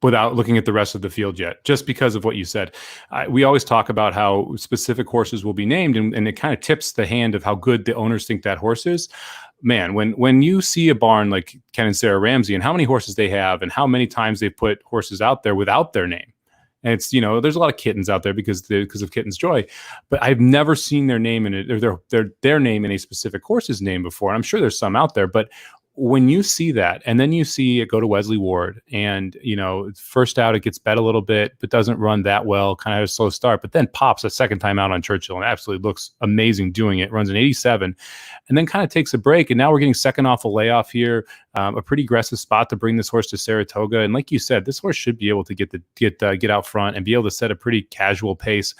without looking at the rest of the field yet, just because of what you said. We always talk about how specific horses will be named, and it kind of tips the hand of how good the owners think that horse is. Man, when you see a barn like Ken and Sarah Ramsey and how many horses they have and how many times they put horses out there without their name, and it's, there's a lot of kittens out there because of Kitten's Joy, but I've never seen their name in it, or their name in a specific horse's name before. And I'm sure there's some out there, but when you see that, and then you see it go to Wesley Ward, and first out it gets bet a little bit, but doesn't run that well, kind of has a slow start, but then pops a second time out on Churchill and absolutely looks amazing doing it. Runs an 87, and then kind of takes a break. And now we're getting second off a layoff here, a pretty aggressive spot to bring this horse to Saratoga. And like you said, this horse should be able to get out front and be able to set a pretty casual pace.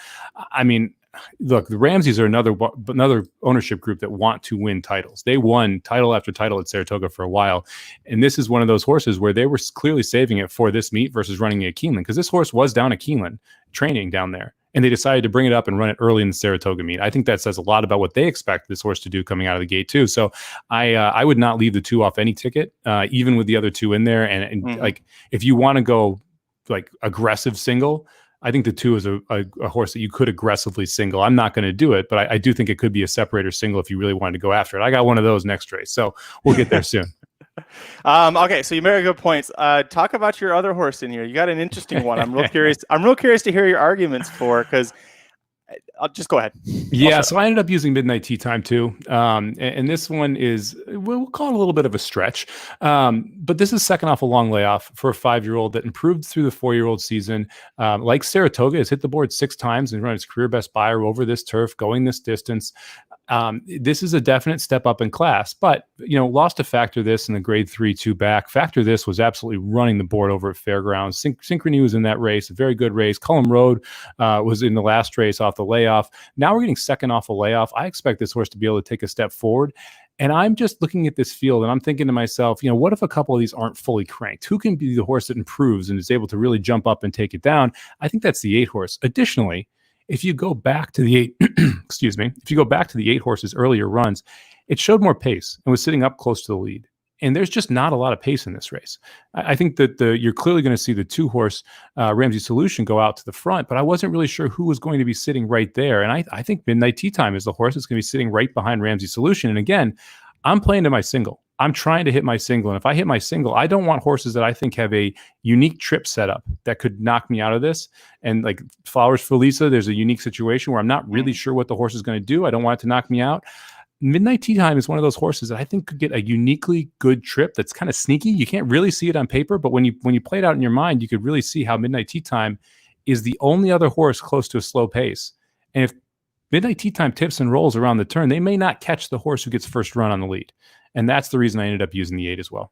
I mean, look, the Ramseys are another ownership group that want to win titles. They won title after title at Saratoga for a while. And this is one of those horses where they were clearly saving it for this meet versus running it at Keeneland, because this horse was down at Keeneland training down there. And they decided to bring it up and run it early in the Saratoga meet. I think that says a lot about what they expect this horse to do coming out of the gate too. So I would not leave the 2 off any ticket, even with the other 2 in there. And like, if you want to go like aggressive single, I think the 2 is a horse that you could aggressively single. I'm not going to do it, but I do think it could be a separator single if you really wanted to go after it. I got one of those next race, so we'll get there soon. Okay, so you made good points. Talk about your other horse in here. You got an interesting one. I'm real curious. I'm real curious to hear your arguments for, because I'll just go ahead. Yeah, so I ended up using Midnight Tea Time too. And this one is, we'll call it a little bit of a stretch. But this is second off a long layoff for a 5-year-old that improved through the 4-year-old season. Like Saratoga, has hit the board 6 times and run its career best buyer over this turf, going this distance. This is a definite step up in class, but lost to Factor This in the grade 3-2 back. Factor This was absolutely running the board over at Fairgrounds. Synchrony was in that race, a very good race. Cullum Road was in the last race off the layoff. Now we're getting second off a layoff. I expect this horse to be able to take a step forward. And I'm just looking at this field and I'm thinking to myself, what if a couple of these aren't fully cranked? Who can be the horse that improves and is able to really jump up and take it down? I think that's the 8 horse. Additionally, if you go back to the 8, if you go back to the 8 horses earlier runs, it showed more pace and was sitting up close to the lead. And there's just not a lot of pace in this race. I think that you're clearly going to see the 2 horse Ramsey Solution go out to the front, but I wasn't really sure who was going to be sitting right there. And I think Midnight Tea Time is the horse that's going to be sitting right behind Ramsey Solution. And again, I'm playing to my single. I'm trying to hit my single. And if I hit my single, I don't want horses that I think have a unique trip setup that could knock me out of this. And like Flowers for Lisa, there's a unique situation where I'm not really sure what the horse is going to do. I don't want it to knock me out. Midnight Tea Time is one of those horses that I think could get a uniquely good trip that's kind of sneaky. You can't really see it on paper, but when you play it out in your mind, you could really see how Midnight Tea Time is the only other horse close to a slow pace. And if Midnight Tea Time tips and rolls around the turn, they may not catch the horse who gets first run on the lead. And that's the reason I ended up using the 8 as well.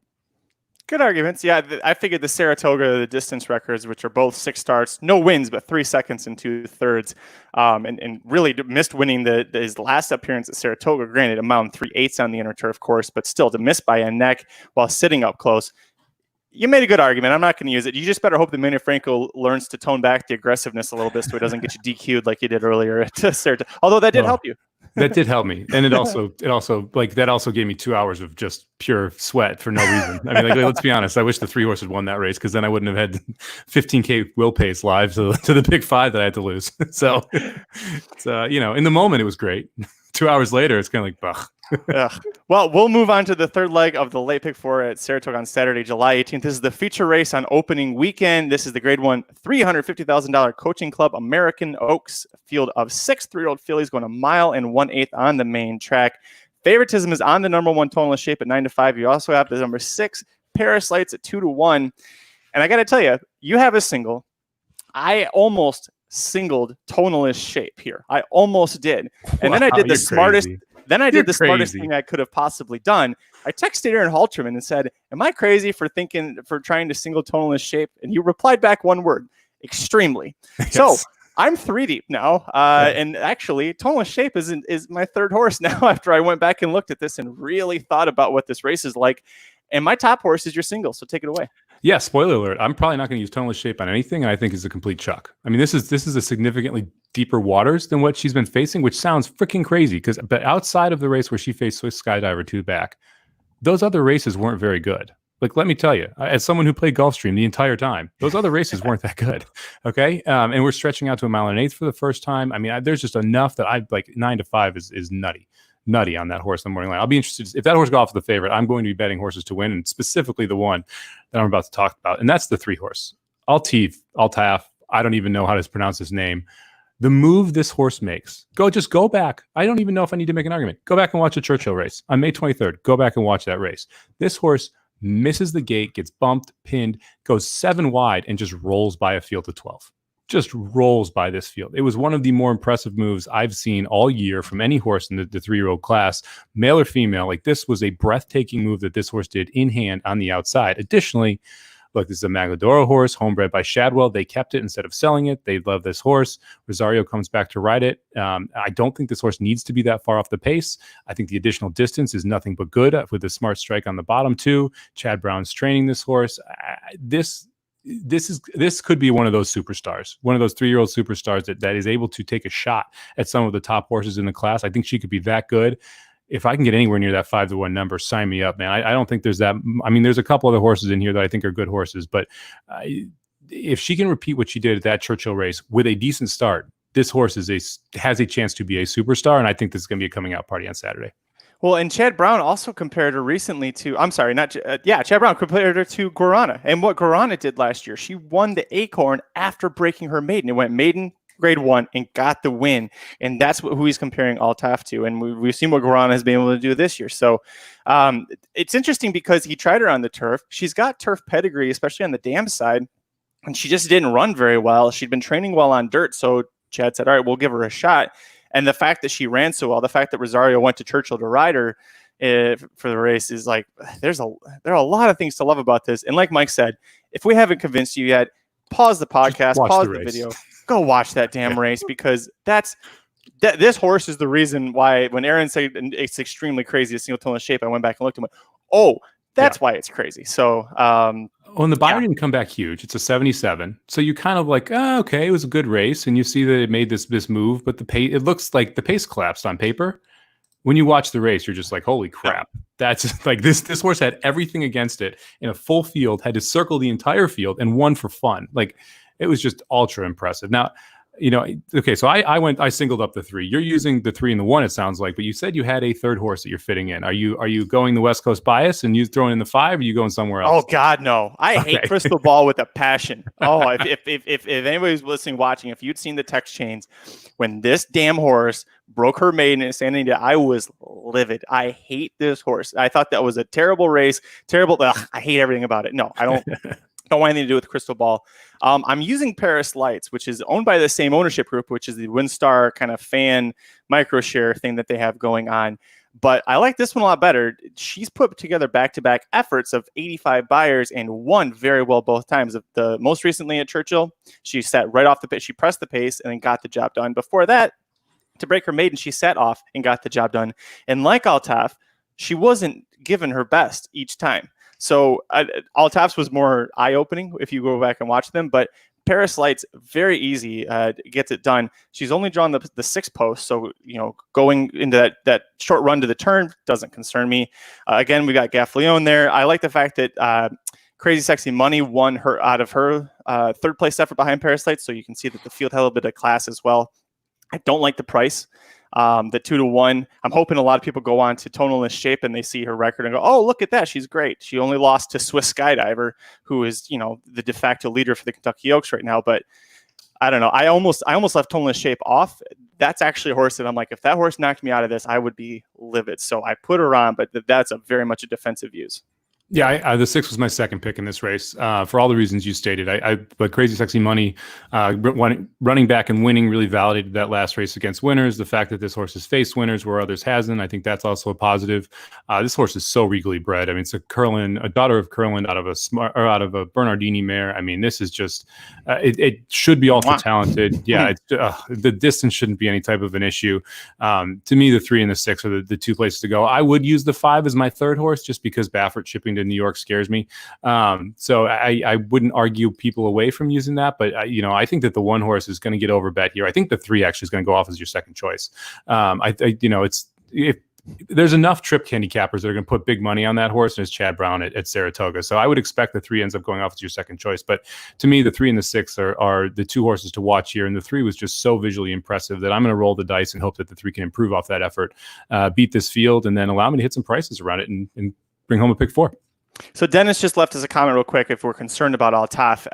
Good arguments. Yeah, I figured the Saratoga, the distance records, which are both 6 starts, no wins, but 3 seconds and 2/3, and really missed winning his last appearance at Saratoga. Granted, a mountain 3/8 on the inner turf course, but still to miss by a neck while sitting up close. You made a good argument. I'm not going to use it. You just better hope that Manny Franco learns to tone back the aggressiveness a little bit so he doesn't get you DQ'd like you did earlier at Saratoga. Although that did help you. That did help me. And it also gave me 2 hours of just pure sweat for no reason. I mean, let's be honest. I wish the 3 horses won that race, because then I wouldn't have had 15K will pace live to the big 5 that I had to lose. So, in the moment, it was great. 2 hours later, it's kind of like, bah. Well, we'll move on to the third leg of the late pick 4 at Saratoga on Saturday, July 18th. This is the feature race on opening weekend. This is the grade 1 $350,000 Coaching Club American Oaks field of 6 3-year-old fillies going 1 1/8 on the main track. Favoritism is on the number 1 Tonalist Shape at 9-5. You also have the number 6 Paris Lights at 2-1. And I got to tell you, you have a single. I almost singled Tonalist Shape here. I almost did. And then I did the smartest. Crazy. Then I did the smartest thing I could have possibly done. I texted Aaron Halterman and said, "Am I crazy for trying to single Tonalist Shape?" And he replied back one word: extremely. Yes. So I'm 3 deep now. And actually, Tonalist Shape is my 3rd horse now after I went back and looked at this and really thought about what this race is like. And my top horse is your single. So take it away. Yeah, spoiler alert. I'm probably not going to use Tonalist Shape on anything, and I think is a complete chuck. I mean, this is a significantly deeper waters than what she's been facing, which sounds freaking crazy, but outside of the race where she faced Swiss Skydiver 2 back, those other races weren't very good. Like, let me tell you, as someone who played Gulfstream the entire time, those other races weren't that good. Okay. And we're stretching out to 1 1/8 for the first time. I mean, there's just enough that I like 9-5 is nutty on that horse in the morning line. I'll be interested if that horse goes off the favorite. I'm going to be betting horses to win, and specifically the one that I'm about to talk about, and that's the 3 horse Altaf. I don't even know how to pronounce his name. The move this horse makes, go back. I don't even know if I need to make an argument. Go back and watch the Churchill race on May 23rd. Go back and watch that race. This horse misses the gate, gets bumped, pinned, goes 7 wide, and just rolls by a field of 12. Just rolls by this field. It was one of the more impressive moves I've seen all year from any horse in the 3-year-old class, male or female. Like, this was a breathtaking move that this horse did in hand on the outside. Additionally, look, this is a Magladora horse, homebred by Shadwell. They kept it instead of selling it. They love this horse. Rosario comes back to ride it. I don't think this horse needs to be that far off the pace. I think the additional distance is nothing but good with the smart strike on the bottom too. Chad Brown's training this horse. This could be one of those superstars, one of those 3-year-old superstars that is able to take a shot at some of the top horses in the class. I think she could be that good. If I can get anywhere near that 5-1 number, sign me up, man. I don't think there's that. I mean, there's a couple other horses in here that I think are good horses, but if she can repeat what she did at that Churchill race with a decent start, this horse has a chance to be a superstar, and I think this is going to be a coming out party on Saturday. Well, and Chad Brown also compared her recently to, I'm sorry, Chad Brown compared her to Guarana. And what Guarana did last year, she won the Acorn after breaking her maiden. It went maiden, grade 1, and got the win. And that's who he's comparing Altaf to. And we've seen what Guarana has been able to do this year. So it's interesting because he tried her on the turf. She's got turf pedigree, especially on the dam side. And she just didn't run very well. She'd been training well on dirt. So Chad said, all right, we'll give her a shot. And the fact that she ran so well, the fact that Rosario went to Churchill to ride her for the race is like, there are a lot of things to love about this. And like Mike said, if we haven't convinced you yet, pause the podcast, pause the video, go watch that damn race, because this horse is the reason why when Aaron said it's extremely crazy to single Tonalist shape, I went back and looked and went, oh, that's why it's crazy. So, and the Beyer didn't come back huge. It's a 77. So you kind of like, oh, okay, it was a good race. And you see that it made this move, but it looks like the pace collapsed on paper. When you watch the race, you're just like, holy crap. That's like this horse had everything against it in a full field, had to circle the entire field and won for fun. Like, it was just ultra impressive. Now, okay, so I singled up the 3. You're using the 3 and the 1, it sounds like, but you said you had a third horse that you're fitting in. Are you going the West Coast bias and you throwing in the 5, or are you going somewhere else? Oh God, no. I hate Crystal Ball with a passion. Oh, if anybody's listening, watching, if you'd seen the text chains when this damn horse broke her maiden in Santa Anita, I was livid. I hate this horse. I thought that was a terrible race. I hate everything about it. No, I don't. Don't want anything to do with Crystal Ball. I'm using Paris Lights, which is owned by the same ownership group, which is the WinStar kind of fan micro share thing that they have going on. But I like this one a lot better. She's put together back-to-back efforts of 85 buyers and won very well both times. The most recently at Churchill, she sat right off the pace. She pressed the pace and then got the job done. Before that, to break her maiden, she sat off and got the job done. And like Altaf, she wasn't given her best each time. So Altaf's was more eye-opening if you go back and watch them, but Paris Lights, very easy, gets it done. She's only drawn the 6 post, so going into that short run to the turn doesn't concern me. Again, we got Gaffleone there. I like the fact that Crazy Sexy Money won her out of her third place effort behind Paris Lights, so you can see that the field had a little bit of class as well. I don't like the price. The 2-1. I'm hoping a lot of people go on to Tonalist shape and they see her record and go, oh, look at that. She's great. She only lost to Swiss Skydiver, who is, the de facto leader for the Kentucky Oaks right now. But I don't know. I almost left Tonalist shape off. That's actually a horse that I'm like, if that horse knocked me out of this, I would be livid. So I put her on, but that's a very much a defensive use. Yeah, the 6 was my second pick in this race for all the reasons you stated. But Crazy Sexy Money running back and winning really validated that last race against winners. The fact that this horse has faced winners where others hasn't, I think that's also a positive. This horse is so regally bred. I mean, it's a daughter of Curlin out of a Bernardini mare. I mean, this is just it should be ultra talented. Yeah, the distance shouldn't be any type of an issue. To me, the 3 and the 6 are the 2 places to go. I would use the 5 as my third horse just because Baffert shipping to New York scares me. So I wouldn't argue people away from using that, but I think that the 1 horse is going to get over bet here. I think the 3 actually is going to go off as your second choice. If there's enough trip handicappers that are going to put big money on that horse, and it's Chad Brown at Saratoga. So I would expect the 3 ends up going off as your second choice. But to me, the 3 and the 6 are the 2 horses to watch here. And the 3 was just so visually impressive that I'm going to roll the dice and hope that the 3 can improve off that effort, beat this field, and then allow me to hit some prices around it and bring home a pick 4. So Dennis just left us a comment real quick if we're concerned about Altaf.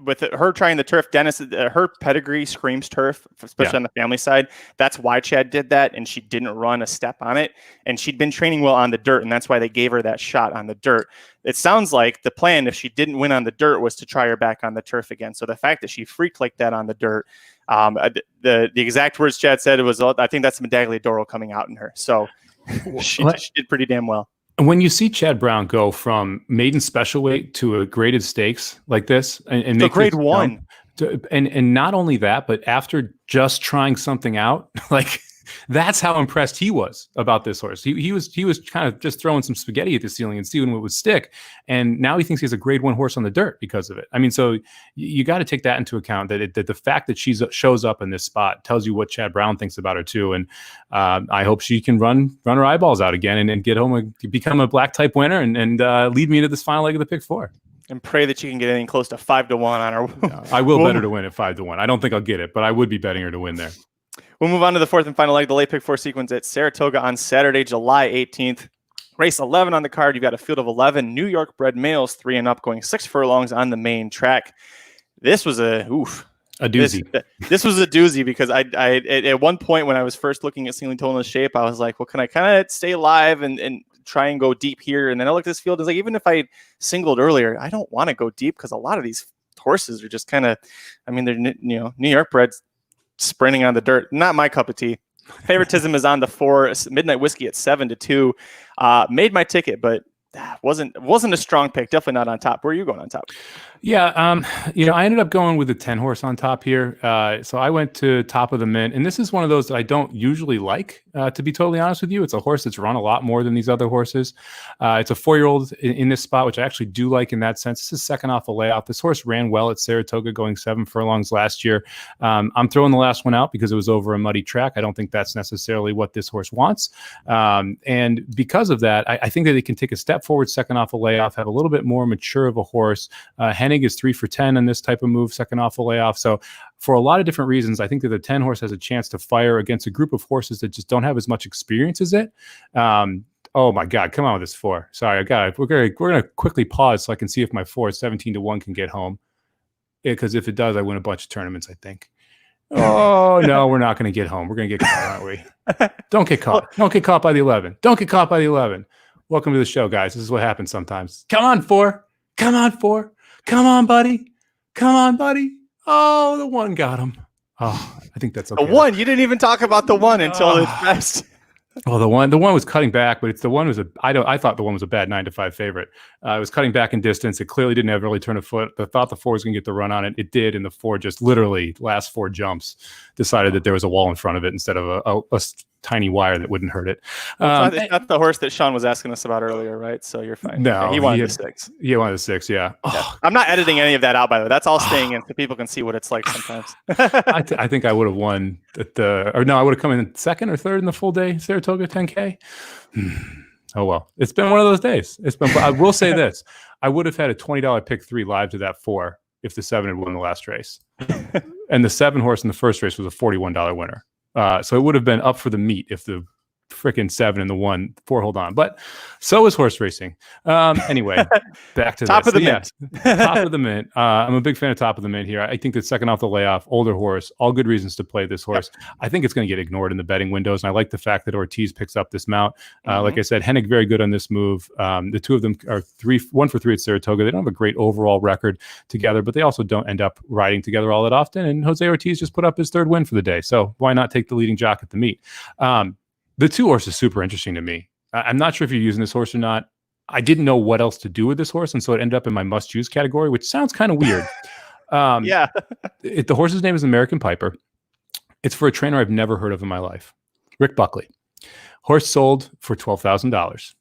With her trying the turf, Dennis, her pedigree screams turf, especially on the family side. That's why Chad did that, and she didn't run a step on it. And she'd been training well on the dirt, and that's why they gave her that shot on the dirt. It sounds like the plan, if she didn't win on the dirt, was to try her back on the turf again. So the fact that she freaked like that on the dirt, the exact words Chad said, was, I think that's Medaglia Doro coming out in her. So she did pretty damn well. When you see Chad Brown go from maiden special weight to a graded stakes like this and make grade 1, and not only that, but after just trying something out, like that's how impressed he was about this horse. He was kind of just throwing some spaghetti at the ceiling and seeing what would stick. And now he thinks he has a grade 1 horse on the dirt because of it. I mean, so you got to take that into account, that the fact that she shows up in this spot tells you what Chad Brown thinks about her too. And I hope she can run her eyeballs out again and get home and become a black type winner and lead me into this final leg of the pick 4. And pray that you can get anything close to 5-1 on her. Yeah, I will bet her to win at 5-1. I don't think I'll get it, but I would be betting her to win there. We'll move on to the fourth and final leg, the late pick 4 sequence at Saratoga on Saturday, July 18th. Race 11 on the card. You've got a field of 11 New York bred males, 3 and up, going 6 furlongs on the main track. This was a doozy. This was a doozy because I at one point when I was first looking at Single Tonalist shape, I was like, well, can I kind of stay alive and try and go deep here? And then I looked at this field. It's like, even if I singled earlier, I don't want to go deep because a lot of these horses are just kind of, I mean, they're, New York breds sprinting on the dirt. Not my cup of tea. Favoritism is on the 4 Midnight Whiskey at 7-2. Made my ticket, but wasn't a strong pick. Definitely not on top. Where are you going on top? Yeah, I ended up going with the 10 horse on top here. So I went to Top of the Mint, and this is one of those that I don't usually like, to be totally honest with you. It's a horse that's run a lot more than these other horses. It's a 4-year-old in this spot, which I actually do like in that sense. This is second off a layoff. This horse ran well at Saratoga, going 7 furlongs last year. I'm throwing the last one out because it was over a muddy track. I don't think that's necessarily what this horse wants. And because of that, I think that it can take a step forward second off a layoff, have a little bit more mature of a horse. Hennig is 3 for 10 in this type of move, second off a layoff. So for a lot of different reasons, I think that the 10 horse has a chance to fire against a group of horses that just don't have as much experience as it. Oh my God, come on with this 4. Sorry, we're gonna quickly pause so I can see if my 4 17-1 can get home. Because if it does, I win a bunch of tournaments, I think. Oh no, we're not gonna get home. We're gonna get caught, aren't we? Don't get caught. Don't get caught by the 11. Don't get caught by the 11. Welcome to the show, guys. This is what happens sometimes. Come on, 4. Come on, 4. Come on, buddy. Come on, buddy. Oh, the 1 got him. Oh, I think that's okay. The 1. You didn't even talk about the 1 until it's best. Well, the one was cutting back, but I thought the 1 was a bad 9-5 favorite. It was cutting back in distance. It clearly didn't have really turn a foot. I thought the 4 was going to get the run on it. It did, and the 4 just literally last 4 jumps decided that there was a wall in front of it instead of a tiny wire that wouldn't hurt it. It's not the horse that Sean was asking us about earlier, right? So you're fine. No, okay, he wanted the 6. He wanted the 6, yeah. Oh. I'm not editing any of that out, by the way. That's all staying in so people can see what it's like sometimes. I think I would have won I would have come in second or third in the full day Saratoga 10K. Oh well, it's been one of those days. I will say this: I would have had a $20 pick 3 live to that 4 if the 7 had won the last race, and the 7 horse in the first race was a $41 winner. So it would have been up for the meet if the freaking 7 and the 4 hold on. But so is horse racing. Anyway, back to Top this. of the Mint. Top of the Mint. I'm a big fan of Top of the Mint here. I think that second off the layoff, older horse, all good reasons to play this horse. Yep. I think it's going to get ignored in the betting windows. And I like the fact that Ortiz picks up this mount. Like I said, Hennig very good on this move. The 2 of them are 1 for 3 at Saratoga. They don't have a great overall record together, but they also don't end up riding together all that often. And Jose Ortiz just put up his 3rd win for the day. So why not take the leading jock at the meet? The 2 horse is super interesting to me. I'm not sure if you're using this horse or not. I didn't know what else to do with this horse, and so it ended up in my must-use category, which sounds kind of weird. Yeah. The horse's name is American Piper. It's for a trainer I've never heard of in my life, Rick Buckley. Horse sold for $12,000,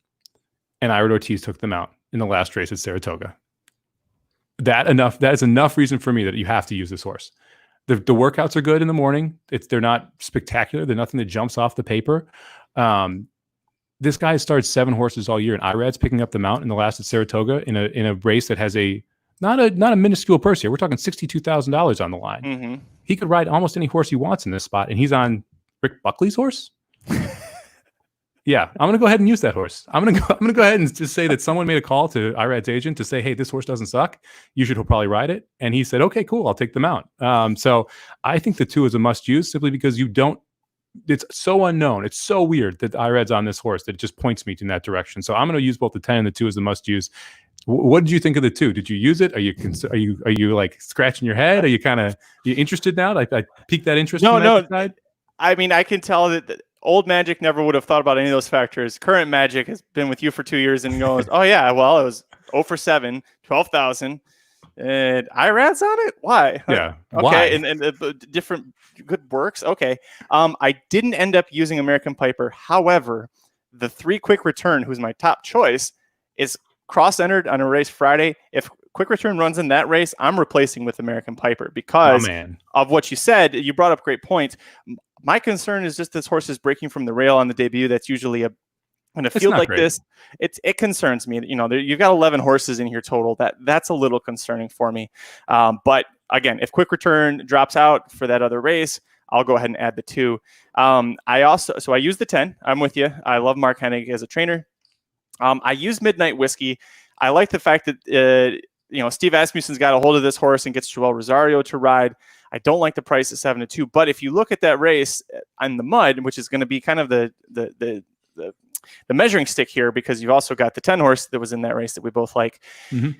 and Ira Ortiz took them out in the last race at Saratoga. That is enough reason for me that you have to use this horse. The workouts are good in the morning. They're not spectacular. They're nothing that jumps off the paper. This guy started 7 horses all year, and Irad's picking up the mount in the last at Saratoga in a race that has not a minuscule purse here. We're talking $62,000 on the line. Mm-hmm. He could ride almost any horse he wants in this spot, and he's on Rick Buckley's horse. Yeah, I'm gonna go ahead and use that horse. I'm gonna go ahead and just say that someone made a call to Irad's agent to say, "Hey, this horse doesn't suck. You should probably ride it." And he said, "Okay, cool. I'll take them out." So I think the 2 is a must use simply because you don't. It's so unknown. It's so weird that Irad's on this horse that it just points me in that direction. So I'm going to use both the 10 and the 2 as a must use. What did you think of the 2? Did you use it? Are you like scratching your head? Are you interested now? I piqued that interest. No. I mean, I can tell that old Magic never would have thought about any of those factors. Current Magic has been with you for 2 years and goes, "Oh yeah, well it was 0 for 7, 12,000." And Irad's on it? Why? Yeah. Okay. Why? And different good works. Okay. I didn't end up using American Piper. However, the 3 Quick Return, who's my top choice, is cross-entered on a race Friday. If Quick Return runs in that race, I'm replacing with American Piper because of what you said. You brought up great points. My concern is just this horse is breaking from the rail on the debut. That's usually In a It's field not like great. this, it concerns me. You've got 11 horses in here total. That's a little concerning for me. But again, if Quick Return drops out for that other race, I'll go ahead and add the 2. I use the 10. I'm with you. I love Mark Hennig as a trainer. I use Midnight Whiskey. I like the fact that Steve Asmussen's got a hold of this horse and gets Joel Rosario to ride. I don't like the price at 7-2, but if you look at that race on the mud, which is going to be kind of the measuring stick here, because you've also got the 10 horse that was in that race that we both like. Mm-hmm.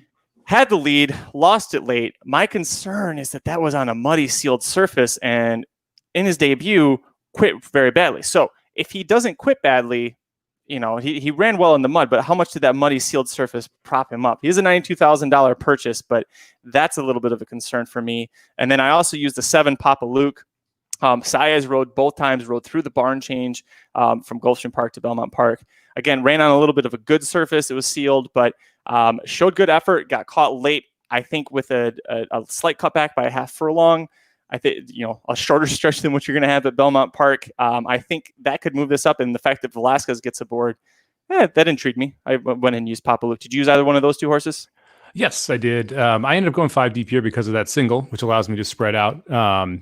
Had the lead, lost it late. My concern is that was on a muddy sealed surface, and in his debut quit very badly. So if he doesn't quit badly, he ran well in the mud, but how much did that muddy sealed surface prop him up? He is a $92,000 purchase, but that's a little bit of a concern for me. And then I also used the 7 Papa Luke. Saez rode both times, rode through the barn change from Gulfstream Park to Belmont Park. Again, ran on a little bit of a good surface. It was sealed, but showed good effort, got caught late, I think, with a slight cutback by a half furlong. I think, a shorter stretch than what you're going to have at Belmont Park. I think that could move this up. And the fact that Velasquez gets aboard, that intrigued me. I went and used Papa Luke. Did you use either one of those 2 horses? Yes, I did. I ended up going 5 deep here because of that single, which allows me to spread out. Papa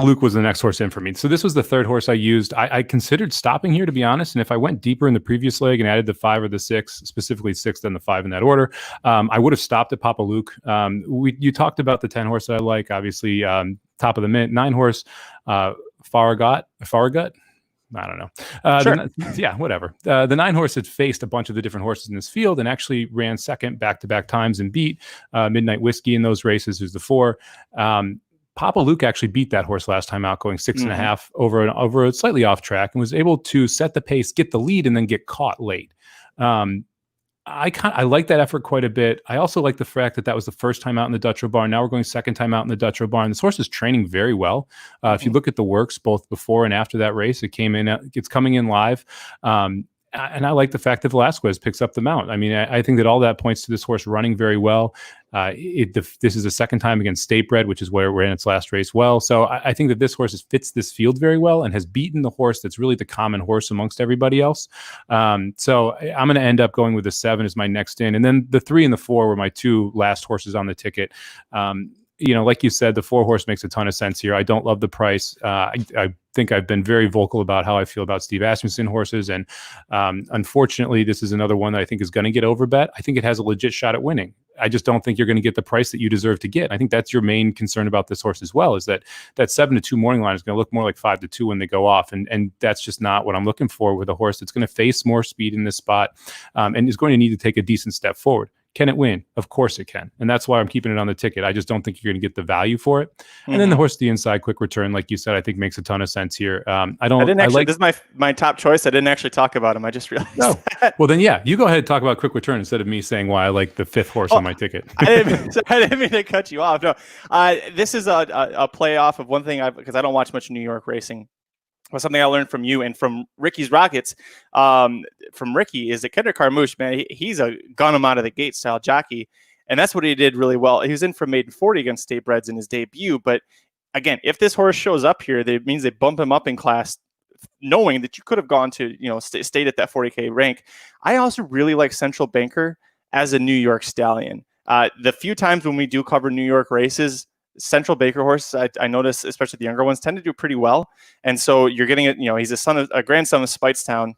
Luke was the next horse in for me. So this was the 3rd horse I used. I considered stopping here, to be honest. And if I went deeper in the previous leg and added the 5 or the 6, specifically 6, then the 5 in that order, I would have stopped at Papa Luke. You talked about the 10 horse that I like, obviously, top of the mint, 9 horse, Farragut. I don't know. Sure. Whatever. The 9 horse had faced a bunch of the different horses in this field and actually ran second back-to-back times and beat Midnight Whiskey in those races, who's the 4. Papa Luke actually beat that horse last time out, going 6.5 over a slightly off track, and was able to set the pace, get the lead, and then get caught late. I like that effort quite a bit. I also like the fact that was the first time out in the Dutro barn. Now we're going second time out in the Dutro barn. This horse is training very well. If you look at the works both before and after that race, it's coming in live. And I like the fact that Velasquez picks up the mount. I mean, I think that all that points to this horse running very well. This is the second time against Statebred, which is where it ran its last race well. So I think that this horse fits this field very well and has beaten the horse that's really the common horse amongst everybody else. So I'm going to end up going with the 7 as my next in. And then the 3 and the 4 were my 2 last horses on the ticket. Like you said, the 4 horse makes a ton of sense here. I don't love the price. I think I've been very vocal about how I feel about Steve Asmussen horses. And unfortunately, this is another one that I think is going to get overbet. I think it has a legit shot at winning. I just don't think you're going to get the price that you deserve to get. I think that's your main concern about this horse as well, is that 7-2 morning line is going to look more like 5-2 when they go off. And that's just not what I'm looking for with a horse that's going to face more speed in this spot and is going to need to take a decent step forward. Can it win? Of course it can. And that's why I'm keeping it on the ticket. I just don't think you're going to get the value for it. And then the horse to the inside, Quick Return, like you said, I think makes a ton of sense here. This is my top choice. I didn't actually talk about him. I just realized that. Well, then, you go ahead and talk about Quick Return instead of me saying why I like the 5th horse on my ticket. I didn't mean to cut you off. No, this is a play off of one thing because I don't watch much New York racing. Well, something I learned from you and from Ricky's Rockets, from Ricky, is that Kendrick Carmouche, man, he's a gun him out of the gate style jockey. And that's what he did really well. He was in for maiden 40 against Statebreds in his debut. But again, if this horse shows up here, that means they bump him up in class, knowing that you could have gone to, stayed at that 40K rank. I also really like Central Banker as a New York stallion. The few times when we do cover New York races, Central Baker horse, I notice, especially the younger ones, tend to do pretty well. And so you're getting it, he's a grandson of Speightstown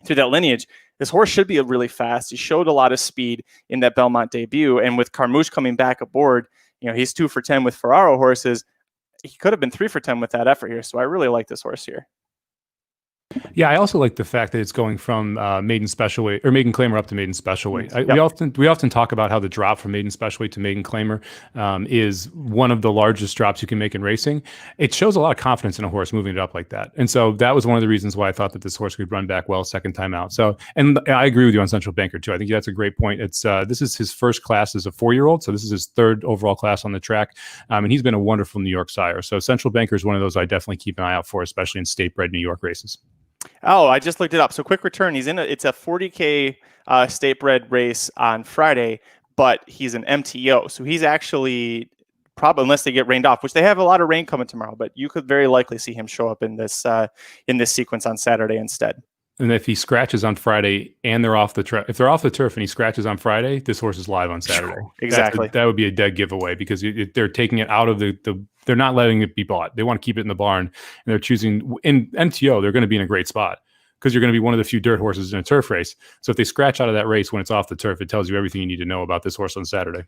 through that lineage. This horse should be really fast. He showed a lot of speed in that Belmont debut. And with Carmouche coming back aboard, he's 2 for 10 with Ferraro horses. He could have been 3 for 10 with that effort here. So I really like this horse here. Yeah, I also like the fact that it's going from maiden specialweight or maiden claimer up to maiden specialweight. We often talk about how the drop from maiden specialweight to maiden claimer is one of the largest drops you can make in racing. It shows a lot of confidence in a horse moving it up like that, and so that was one of the reasons why I thought that this horse could run back well second time out. So, and I agree with you on Central Banker too. I think that's a great point. It's this is his first class as a 4-year-old, so this is his 3rd overall class on the track, and he's been a wonderful New York sire. So Central Banker is one of those I definitely keep an eye out for, especially in Statebred New York races. Oh, I just looked it up. So Quick Return, it's a 40K Statebred race on Friday, but he's an MTO. So he's actually probably unless they get rained off, which they have a lot of rain coming tomorrow. But you could very likely see him show up in this sequence on Saturday instead. And if he scratches on Friday and they're off the turf, if they're off the turf and he scratches on Friday, this horse is live on Saturday. Exactly. That would be a dead giveaway because they're taking it out of they're not letting it be bought. They want to keep it in the barn, and they're choosing in MTO. They're going to be in a great spot because you're going to be one of the few dirt horses in a turf race. So if they scratch out of that race when it's off the turf, it tells you everything you need to know about this horse on Saturday.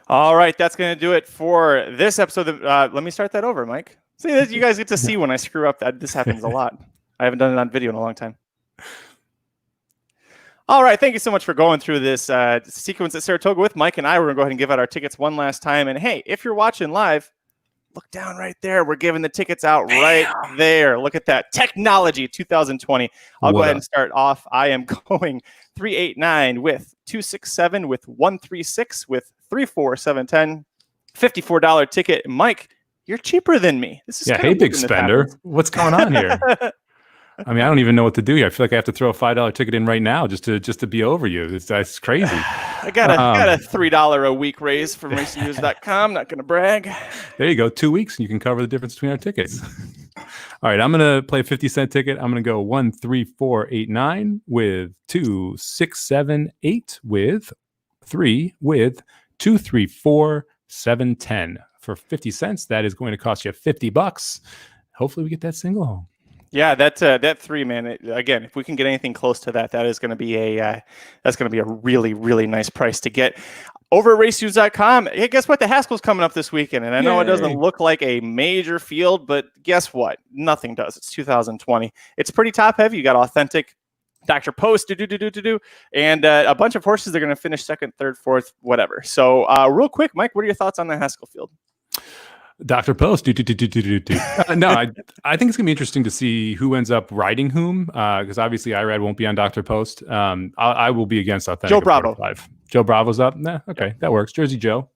All right, that's going to do it for this episode. Let me start that over, Mike. See, you guys get to see when I screw up. This happens a lot. I haven't done it on video in a long time. All right, thank you so much for going through this sequence at Saratoga with Mike and I. We're going to go ahead and give out our tickets one last time. And hey, if you're watching live, look down right there. We're giving the tickets out right there. Look at that. Technology 2020. I'll go ahead and start off. I am going 389 with 267 with 136 with 34710. $54 ticket. Mike, you're cheaper than me. This is hey, big spender. What's going on here? I mean, I don't even know what to do here. I feel like I have to throw a $5 ticket in right now just to be over you. That's crazy. I got a $3 a week raise from racingnews.com. Not going to brag. There you go. 2 weeks and you can cover the difference between our tickets. All right, I'm going to play a 50-cent ticket. I'm going to go 1, 3, 4, 8, 9 with 2, 6, 7, 8 with 3 with 2, 3, 4, 7, 10. For 50 cents, that is going to cost you $50. Hopefully we get that single home. Yeah, that 3, man. Again, if we can get anything close to that, that is going to be a really, really nice price to get. Over at racenews.com, hey, guess what? The Haskell's coming up this weekend, and I know it doesn't look like a major field, but guess what? Nothing does. It's 2020. It's pretty top heavy. You got authentic Dr. Post, and a bunch of horses that are going to finish second, third, fourth, whatever. So real quick, Mike, what are your thoughts on the Haskell field? Dr. Post. No, I think it's going to be interesting to see who ends up riding whom, because obviously IRAD won't be on Dr. Post. I will be against authentic. Joe Bravo. Joe Bravo's up. Okay, that works. Jersey Joe.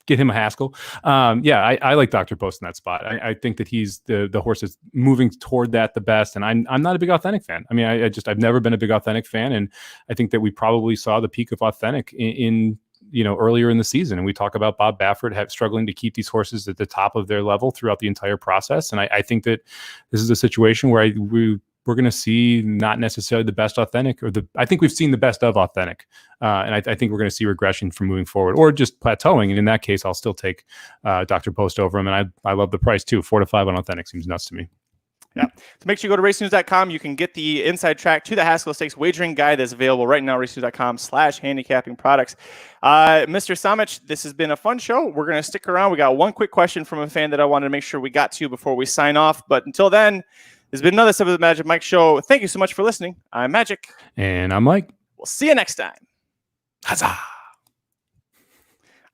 Get him a Haskell. I like Dr. Post in that spot. I think that he's the horse that's moving toward that the best. And I'm not a big authentic fan. I mean, I've never been a big authentic fan. And I think that we probably saw the peak of authentic in earlier in the season. And we talk about Bob Baffert struggling to keep these horses at the top of their level throughout the entire process. And I think that this is a situation where we're going to see not necessarily the best authentic, I think we've seen the best of authentic. And I think we're going to see regression from moving forward or just plateauing. And in that case, I'll still take Dr. Post over him. And I love the price too. 4 to 5 on authentic seems nuts to me. Yeah. So make sure you go to racenews.com. You can get the inside track to the Haskell Stakes wagering guide that's available right now, racenews.com/handicapping products. Mr. Samich, this has been a fun show. We're going to stick around. We got one quick question from a fan that I wanted to make sure we got to before we sign off. But until then, this has been another episode of the Magic Mike Show. Thank you so much for listening. I'm Magic. And I'm Mike. We'll see you next time. Huzzah!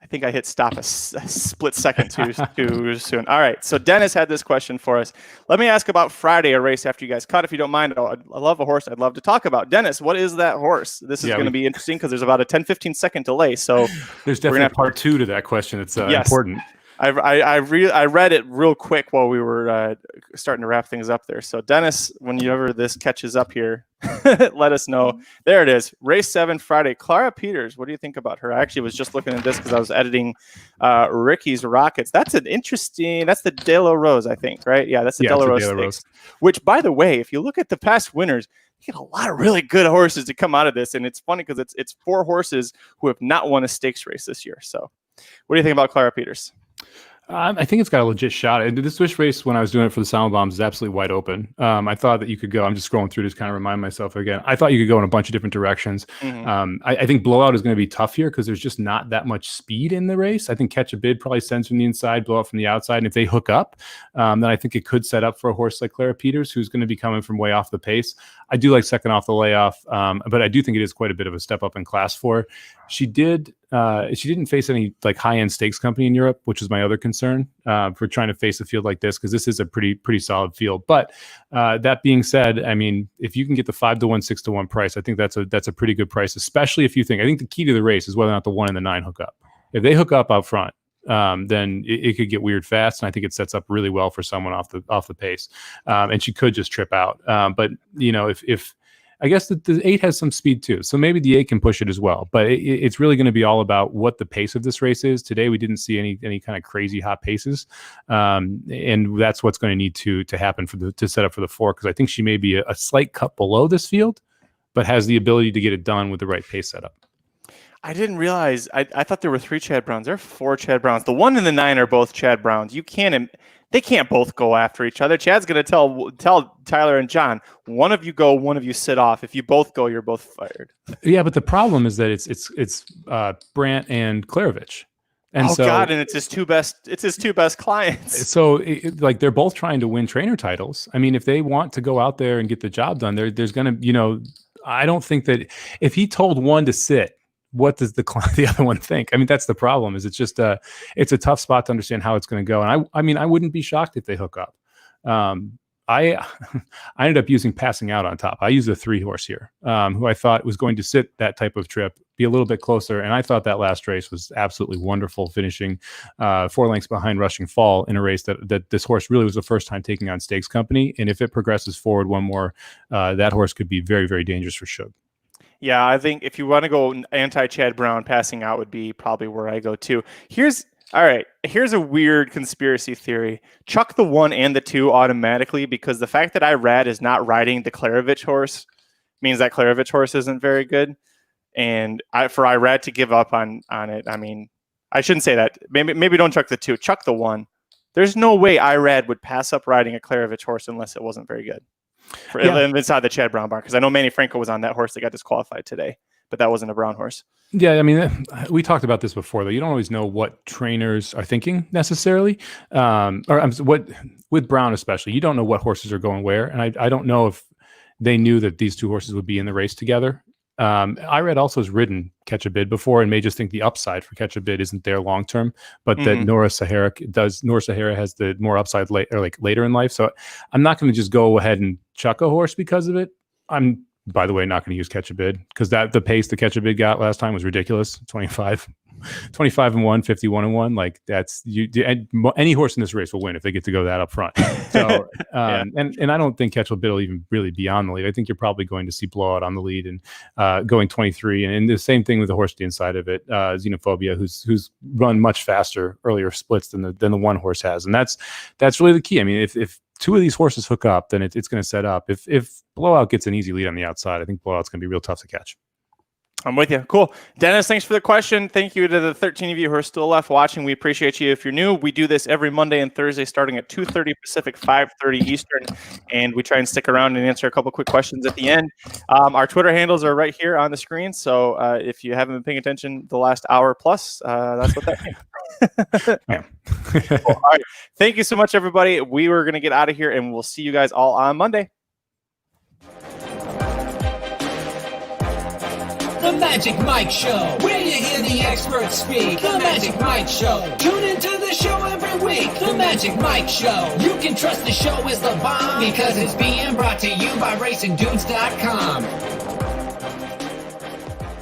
I think I hit stop a split second too soon. All right. So Dennis had this question for us. Let me ask about Friday, a race after you guys cut, if you don't mind. I love a horse I'd love to talk about. Dennis, what is that horse? This is going to be interesting because there's about a 10-15 second delay. So there's definitely part 2 to that question. It's important. I read it real quick while we were starting to wrap things up there. So Dennis, whenever this catches up here, let us know. There it is. Race 7 Friday. Clara Peters. What do you think about her? I actually was just looking at this because I was editing Ricky's Rockets. That's the De La Rose, I think, right? Yeah, that's the De La Rose Stakes. Which, by the way, if you look at the past winners, you get a lot of really good horses to come out of this. And it's funny because it's 4 horses who have not won a stakes race this year. So what do you think about Clara Peters? I think it's got a legit shot. This Swiss race, when I was doing it for the Sound Bombs, is absolutely wide open. I thought that you could go. I'm just scrolling through to kind of remind myself again. I thought you could go in a bunch of different directions. Mm-hmm. I think blowout is going to be tough here because there's just not that much speed in the race. I think Catch a Bid probably sends from the inside, blowout from the outside. And if they hook up, then I think it could set up for a horse like Clara Peters, who's going to be coming from way off the pace. I do like second off the layoff, but I do think it is quite a bit of a step up in class for her. She didn't face any like high-end stakes company in Europe, which is my other concern for trying to face a field like this, because this is a pretty solid field. But that being said, I mean, if you can get the 5 to 1, 6 to 1 price, I think that's a pretty good price, especially if you think. I think the key to the race is whether or not the 1 and the 9 hook up. If they hook up out front, then it could get weird fast, and I think it sets up really well for someone off the pace, and she could just trip out. But if I guess the 8 has some speed too, so maybe the 8 can push it as well. But it's really going to be all about what the pace of this race is. Today we didn't see any kind of crazy hot paces, and that's what's going to need to happen to set up for the 4, because I think she may be a slight cut below this field, but has the ability to get it done with the right pace setup. I didn't realize. I thought there were 3 Chad Browns. There are 4 Chad Browns. The 1 and the 9 are both Chad Browns. They can't both go after each other. Chad's going to tell Tyler and John, one of you go, one of you sit off. If you both go, you're both fired. Yeah, but the problem is that it's Brandt and Klarovich. And God, and it's his two best clients. So like they're both trying to win trainer titles. I mean, if they want to go out there and get the job done, there's going to, I don't think that if he told one to sit, what does the other one think? I mean, that's the problem. Is it's just it's a tough spot to understand how it's going to go. And I mean, I wouldn't be shocked if they hook up. I ended up using Passing Out on top. I used a 3-horse here, who I thought was going to sit that type of trip, be a little bit closer. And I thought that last race was absolutely wonderful, finishing 4 lengths behind Rushing Fall in a race that this horse really was the first time taking on stakes company. And if it progresses forward one more, that horse could be very, very dangerous for Shug. Yeah, I think if you want to go anti-Chad Brown, Passing Out would be probably where I go too. Here's a weird conspiracy theory. Chuck the 1 and the 2 automatically, because the fact that Irad is not riding the Klarovich horse means that Klarovich horse isn't very good. And for Irad to give up on it, I mean, I shouldn't say that. Maybe don't chuck the 2. Chuck the 1. There's no way Irad would pass up riding a Klarovich horse unless it wasn't very good. Inside the Chad Brown barn, because I know Manny Franco was on that horse that got disqualified today, but that wasn't a Brown horse. Yeah, I mean, we talked about this before, though. You don't always know what trainers are thinking necessarily, with Brown especially. You don't know what horses are going where, and I don't know if they knew that these 2 horses would be in the race together. Irad also has ridden Catch a Bid before and may just think the upside for Catch a Bid isn't there long term, but that Nora Sahara has the more upside later in life. So I'm not going to just go ahead and chuck a horse because of it. I'm, by the way, not going to use Catch a Bid, because the pace the Catch a Bid got last time was ridiculous. 25-1, 51-1. Like that's any horse in this race will win if they get to go that up front. So, and I don't think Catch a Bid will even really be on the lead. I think you're probably going to see Blowout on the lead and going 23. And the same thing with the horse to the inside of it, Xenophobia, who's run much faster earlier splits than the 1 horse has. And that's really the key. I mean, if 2 of these horses hook up, then it's going to set up. If Blowout gets an easy lead on the outside, I think Blowout's going to be real tough to catch. I'm with you. Cool. Dennis, thanks for the question. Thank you to the 13 of you who are still left watching. We appreciate you. If you're new, we do this every Monday and Thursday starting at 2:30 Pacific, 5:30 Eastern, and we try and stick around and answer a couple quick questions at the end. Our Twitter handles are right here on the screen, so if you haven't been paying attention the last hour plus, that's what that means. Cool. All right. Thank you so much, everybody. We were going to get out of here, and we'll see you guys all on Monday. The Magic Mike Show, where you hear the experts speak. The Magic Mike Show. Tune into the show every week. The Magic Mike Show. You can trust the show is the bomb because it's being brought to you by RacingDudes.com.